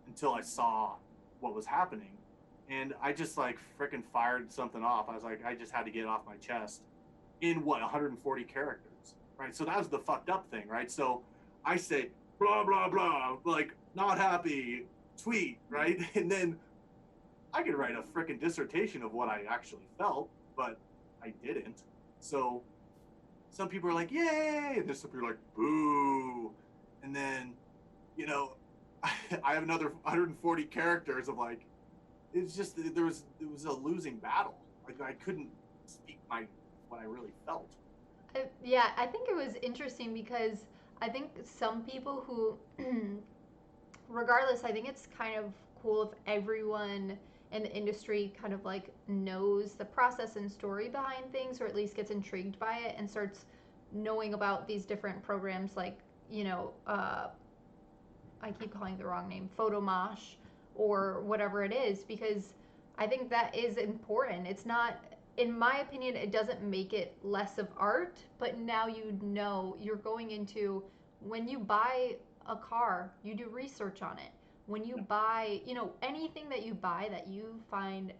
until I saw what was happening, and I just like freaking fired something off. I was like I just had to get it off my chest in what 140 characters, right? So that was the fucked up thing, right? So I say blah blah blah, like not happy, tweet, right? And then I could write a freaking dissertation of what I actually felt, but I didn't. So some people are like, "Yay!" And then some people are like, "Boo!" And then, you know, I have another 140 characters of like, it's just it was a losing battle. Like I couldn't speak my what I really felt. Yeah, I think it was interesting because I think some people who, regardless, I think it's kind of cool if everyone in the industry kind of like knows the process and story behind things, or at least gets intrigued by it and starts knowing about these different programs like, you know, I keep calling it the wrong name, Photomosh or whatever it is, because I think that is important. It's not, in my opinion, it doesn't make it less of art, but now you know you're going into, when you buy a car, you do research on it. When you Yeah. buy, you know, anything that you buy that you find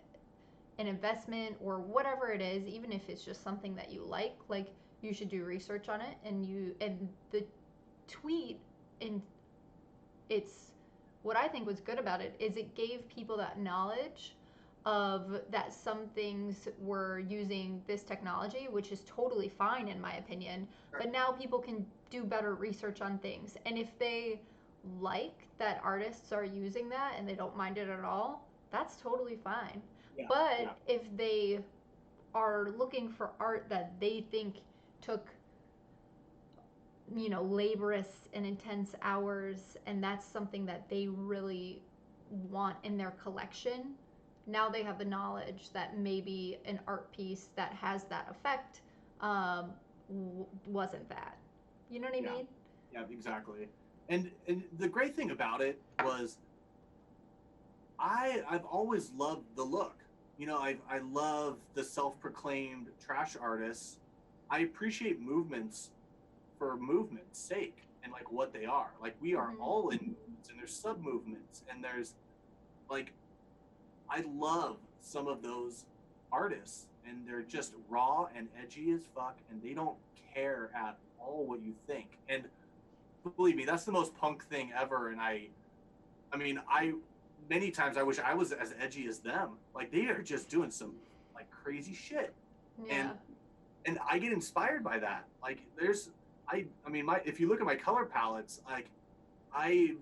an investment or whatever it is, even if it's just something that you like you should do research on it. And the tweet in it's what I think was good about it is it gave people that knowledge of that some things were using this technology, which is totally fine in my opinion. But now people can do better research on things. And if they like that artists are using that and they don't mind it at all, that's totally fine. Yeah, yeah, But if they are looking for art that they think took, you know, laborious and intense hours, and that's something that they really want in their collection, now they have the knowledge that maybe an art piece that has that effect um, wasn't that. You know what I yeah, mean? yeah, exactly. And the great thing about it was I've always loved the look. I love the self-proclaimed trash artists. I appreciate movements for movement's sake and like what they are. Like we are Mm-hmm. all in movements and there's sub movements and there's like I love some of those artists and they're just raw and edgy as fuck and they don't care at all what you think. And believe me, that's the most punk thing ever. And I mean, I many times I wish I was as edgy as them. Like they are just doing some like crazy shit. And Yeah, and I get inspired by that. Like there's I mean my if you look at my color palettes, like I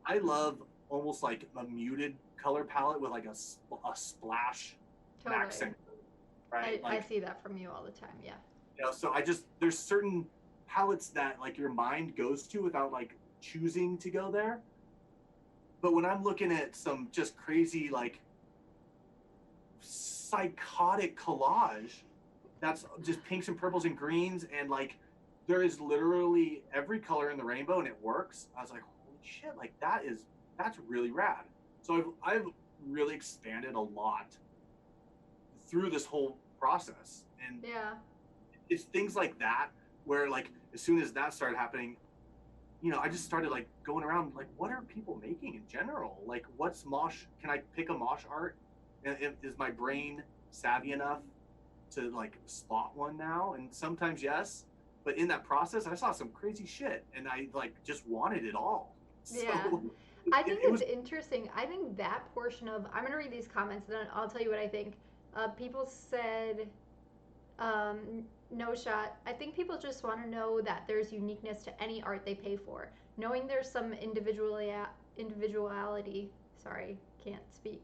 I love almost like a muted color palette with like a splash an totally. accent, right? I Like see that from you all the time. Yeah. so I just there's certain palettes that like your mind goes to without like choosing to go there. But when I'm looking at some just crazy like psychotic collage that's just pinks and purples and greens and like there is literally every color in the rainbow and it works. I was like, holy shit, like that's really rad. So I've really expanded a lot through this whole process. And Yeah. it's things like that where like as soon as that started happening, I just started like going around like what are people making in general? Like what's mosh? Can I pick a mosh art? And is my brain savvy enough to like spot one now, and sometimes yes, but in that process, I saw some crazy shit, and I like just wanted it all. Yeah. So I think it it's was interesting. I think that portion of I'm gonna read these comments and then I'll tell you what I think. People said, no shot. I think people just want to know that there's uniqueness to any art they pay for. Knowing there's some individuality. Sorry, can't speak.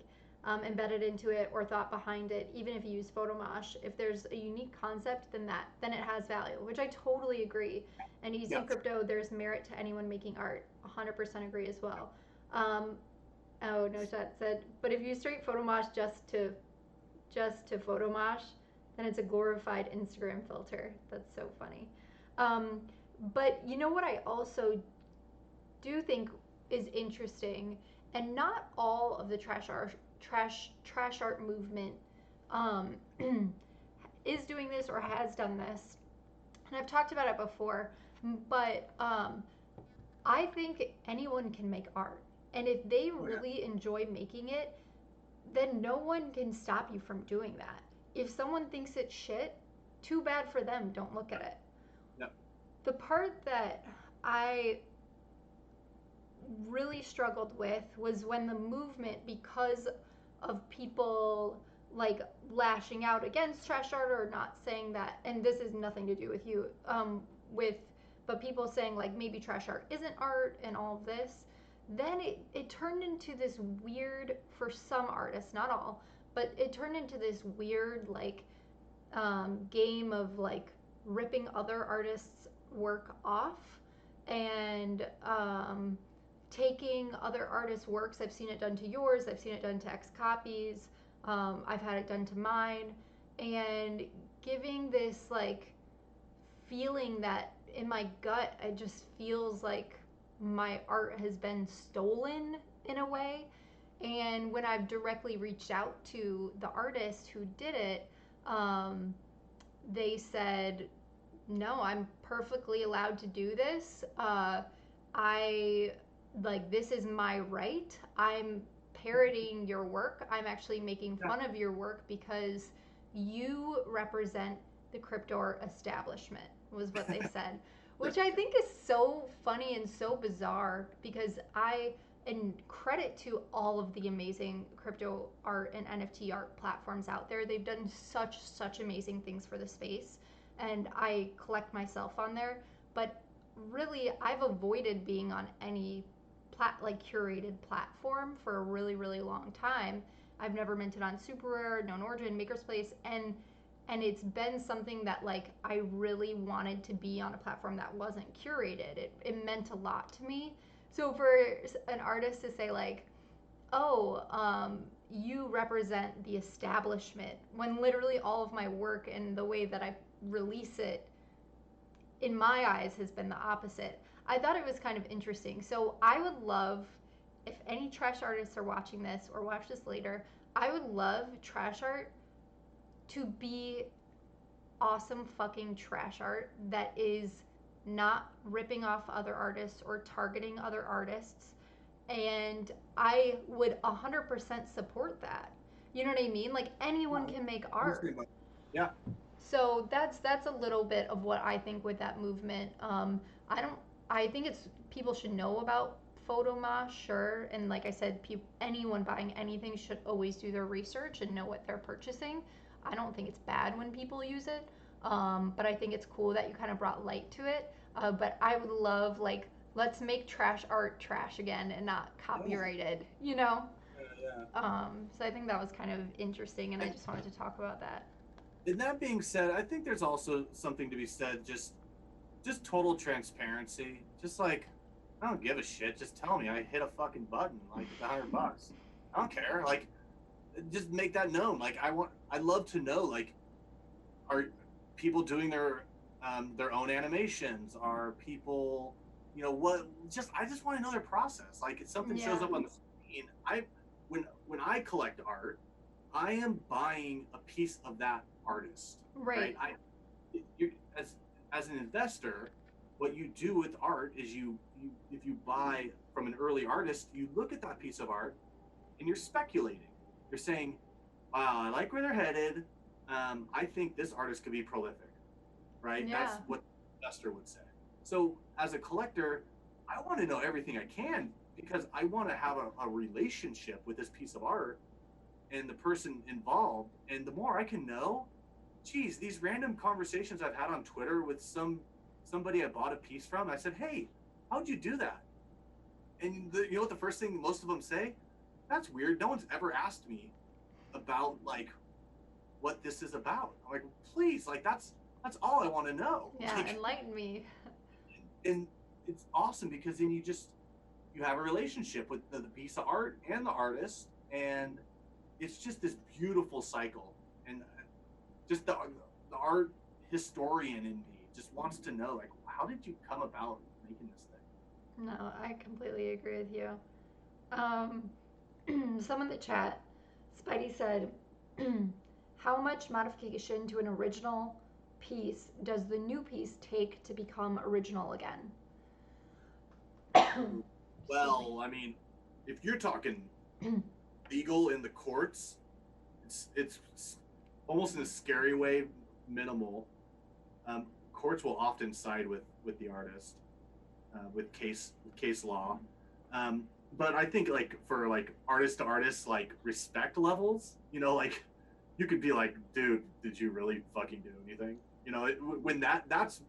Embedded into it or thought behind it, even if you use photomosh. If there's a unique concept, then it has value, which I totally agree. And using yes, crypto, there's merit to anyone making art. 100% agree as well. Um, oh no, shot said, but if you straight photomosh just to photomosh, then it's a glorified Instagram filter. That's so funny. Um, but you know what I also do think is interesting, and not all of the trash art movement um, is doing this or has done this, and I've talked about it before. But I think anyone can make art, and if they oh yeah, really enjoy making it, then no one can stop you from doing that. If someone thinks it's shit, too bad for them. Don't look at it. yeah, The part that I really struggled with was when the movement, because of people like lashing out against trash art or not saying that, and this is nothing to do with you, with, but people saying like maybe trash art isn't art and all of this, then it turned into this weird, for some artists, not all, but it turned into this weird like game of like ripping other artists' work off and taking other artists' works. I've seen it done to yours, I've seen it done to X Copies, I've had it done to mine, and giving this like feeling that in my gut, it just feels like my art has been stolen in a way. And when I've directly reached out to the artist who did it, um, they said, no, I'm perfectly allowed to do this. I like, this is my right. I'm parodying your work. I'm actually making yeah. fun of your work because you represent the crypto establishment, was what they said, which I think is so funny and so bizarre because and credit to all of the amazing crypto art and NFT art platforms out there. They've done such amazing things for the space, and I collect myself on there. But really, I've avoided being on any like curated platform for a really long time. I've never minted on Super Rare, Known Origin, Maker's Place, and it's been something that like I really wanted to be on a platform that wasn't curated. It meant a lot to me. So for an artist to say like, oh, you represent the establishment, when literally all of my work and the way that I release it, in my eyes, has been the opposite. I thought it was kind of interesting. So I would love, if any trash artists are watching this or watch this later, I would love trash art to be awesome fucking trash art that is not ripping off other artists or targeting other artists. And I would 100% support that. You know what I mean? Like anyone No, can make honestly, art. but yeah, So that's a little bit of what I think with that movement. I don't. I think it's people should know about Photomosh, sure, and like I said, anyone buying anything should always do their research and know what they're purchasing. I don't think it's bad when people use it, but I think it's cool that you kind of brought light to it. But I would love like, let's make trash art trash again and not yeah, copyrighted. You know. yeah. So I think that was kind of interesting, and I And, just wanted to talk about that. and that being said, I think there's also something to be said. Just total transparency. Just like, I don't give a shit. Just tell me I hit a fucking button. Like it's $100. I don't care. Like, just make that known. Like I'd love to know. Like, are people doing their own animations? Are people, what? I just want to know their process. Like, if something shows Yeah. up on the screen, when I collect art, I am buying a piece of that artist, Right. right? You as an investor, what you do with art is you if you buy from an early artist, you look at that piece of art and you're speculating. You're saying, wow, I like where they're headed. I think this artist could be prolific, right? Yeah. That's what the investor would say. So as a collector, I want to know everything I can because I want to have a relationship with this piece of art and the person involved. And the more I can know, geez, these random conversations I've had on Twitter with somebody I bought a piece from, I said, "Hey, how'd you do that?" And you know what the first thing most of them say? That's weird. No one's ever asked me about like what this is about. I'm like, please, like that's all I want to know. Yeah, Like, enlighten me. and it's awesome because then you have a relationship with the piece of art and the artist, and it's just this beautiful cycle. And just the art historian in me just wants to know, like, how did you come about making this thing? No, I completely agree with you. Um, some in the chat, Spidey said, how much modification to an original piece does the new piece take to become original again? Well, I mean, if you're talking legal in the courts, it's almost in a scary way minimal. Courts will often side with the artist with case law. Um, but I think like for like artist to artist like respect levels, you know, like you could be like, dude, did you really fucking do anything? You know, when that's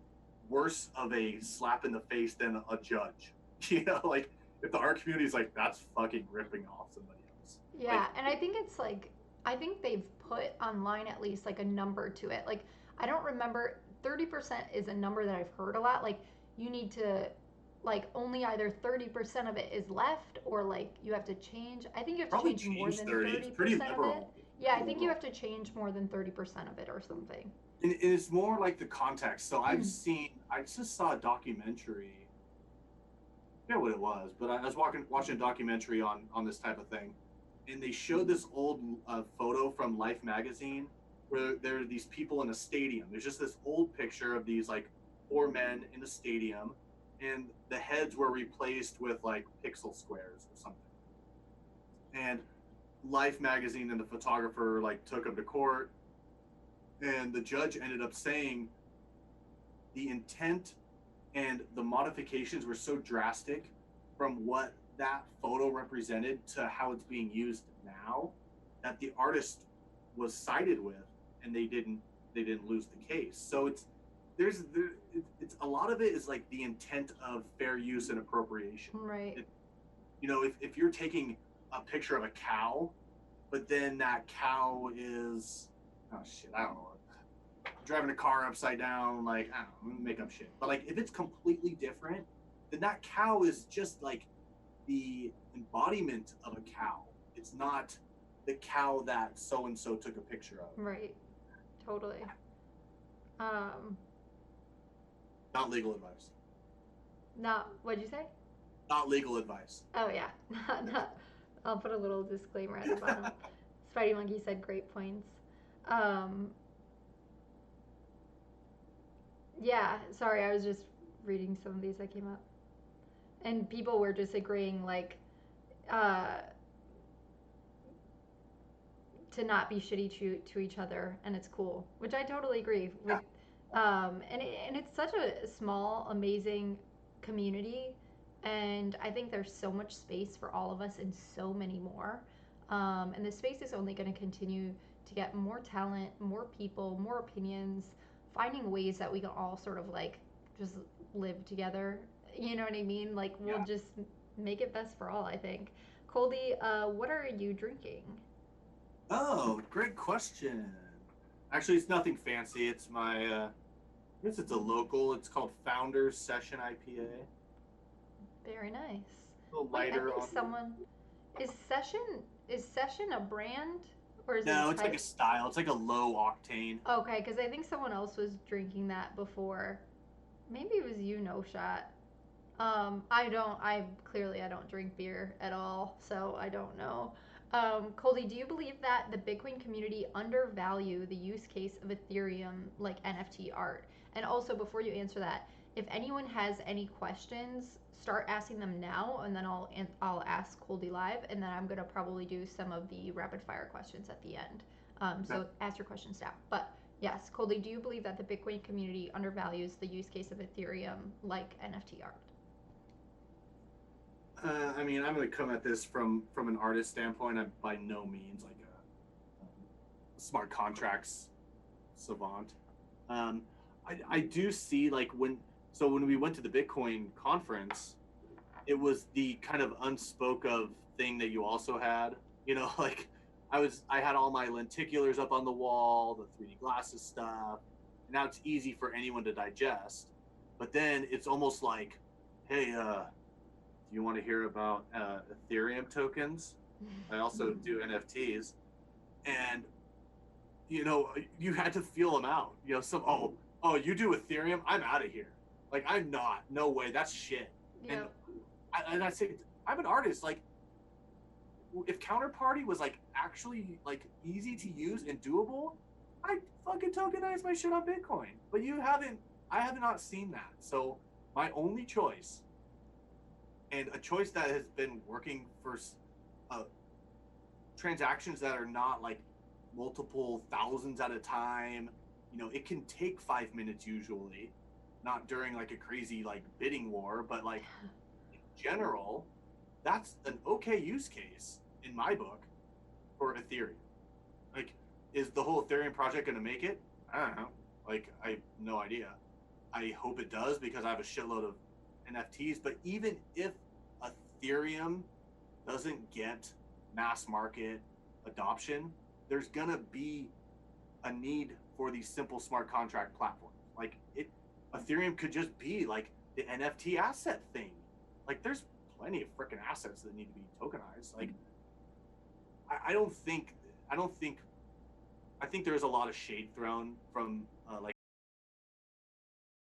worse of a slap in the face than a judge. You know, like if the art community is like, that's fucking ripping off somebody else. Yeah, Like, and I think it's like, I think they've put online at least like a number to it. Like, I don't remember, 30% is a number that I've heard a lot. Like, you need to, like, only either 30% of it is left or like you have to change. I think you have to probably change more change than 30. It's pretty 30% of it. liberal. Yeah, I think you have to change more than 30% of it or something. And it's more like the context. So I just saw a documentary. I forget what it was, but I was watching a documentary on this type of thing, and they showed this old photo from Life magazine where there are these people in a stadium. There's just this old picture of these like four men in a stadium, and the heads were replaced with like pixel squares or something. And Life magazine and the photographer like took them to court, and the judge ended up saying the intent and the modifications were so drastic from what that photo represented to how it's being used now that the artist was sided with, and they didn't lose the case. So it's a lot of it is like the intent of fair use and appropriation. Right. You know, if you're taking a picture of a cow, but then that cow is, oh shit, I don't know, driving a car upside down, like, I don't know, make up shit. But like if it's completely different, then that cow is just like the embodiment of a cow. It's not the cow that so and so took a picture of. Right. Totally. Not legal advice. Not, what'd you say? Not legal advice. Oh yeah, not. I'll put a little disclaimer at the bottom. Spidey Monkey said great points. Um, yeah, sorry, I was just reading some of these that came up, and people were just agreeing like uh, to not be shitty to each other, and it's cool, which I totally agree with. Yeah. And it's such a small, amazing community, and I think there's so much space for all of us and so many more. And the space is only going to continue to get more talent, more people, more opinions, finding ways that we can all sort of like just live together. You know what I mean? Like we'll Yeah. just make it best for all. I think. Coldie, what are you drinking? Oh, great question. Actually, it's nothing fancy. It's my, I guess it's a local. It's called Founders Session IPA. Very nice. A little Wait, I lighter think on. someone is Session a brand or is it No, a it's like a type? style. It's like a low octane. Okay, because I think someone else was drinking that before. Maybe it was you, No Shot. I don't. I don't drink beer at all, so I don't know. Coldy, do you believe that the Bitcoin community undervalue the use case of Ethereum like NFT art? And also, before you answer that, if anyone has any questions, start asking them now, and then I'll ask Coldy live, and then I'm gonna probably do some of the rapid fire questions at the end. So ask your questions now. But yes, Coldie, do you believe that the Bitcoin community undervalues the use case of Ethereum like NFT art? I mean, I'm going to come at this from an artist standpoint. I'm by no means like a smart contracts savant. Um, I do see like when we went to the Bitcoin conference, it was the kind of unspoke of thing that you also had. You know, like I had all my lenticulars up on the wall, the 3D glasses stuff. And now it's easy for anyone to digest. But then it's almost like, hey, do you want to hear about Ethereum tokens? I also do NFTs, and you had to feel them out. Oh, you do Ethereum? I'm out of here. Like I'm not. No way. That's shit. Yep. And I say I'm an artist. Like if Counterparty was like actually like easy to use and doable, I fucking tokenize my shit on Bitcoin. But you haven't. I have not seen that. So my only choice, and a choice that has been working for uh, transactions that are not like multiple thousands at a time. It can take 5 minutes usually, not during like a crazy like bidding war, but like in general, that's an okay use case in my book for Ethereum. Like, is the whole Ethereum project going to make it? I don't know. Like, I have no idea. I hope it does because I have a shitload of NFTs. But even if Ethereum doesn't get mass market adoption, there's gonna be a need for these simple smart contract platforms. Like Ethereum could just be like the NFT asset thing. Like there's plenty of freaking assets that need to be tokenized. Like I don't think I think there's a lot of shade thrown from like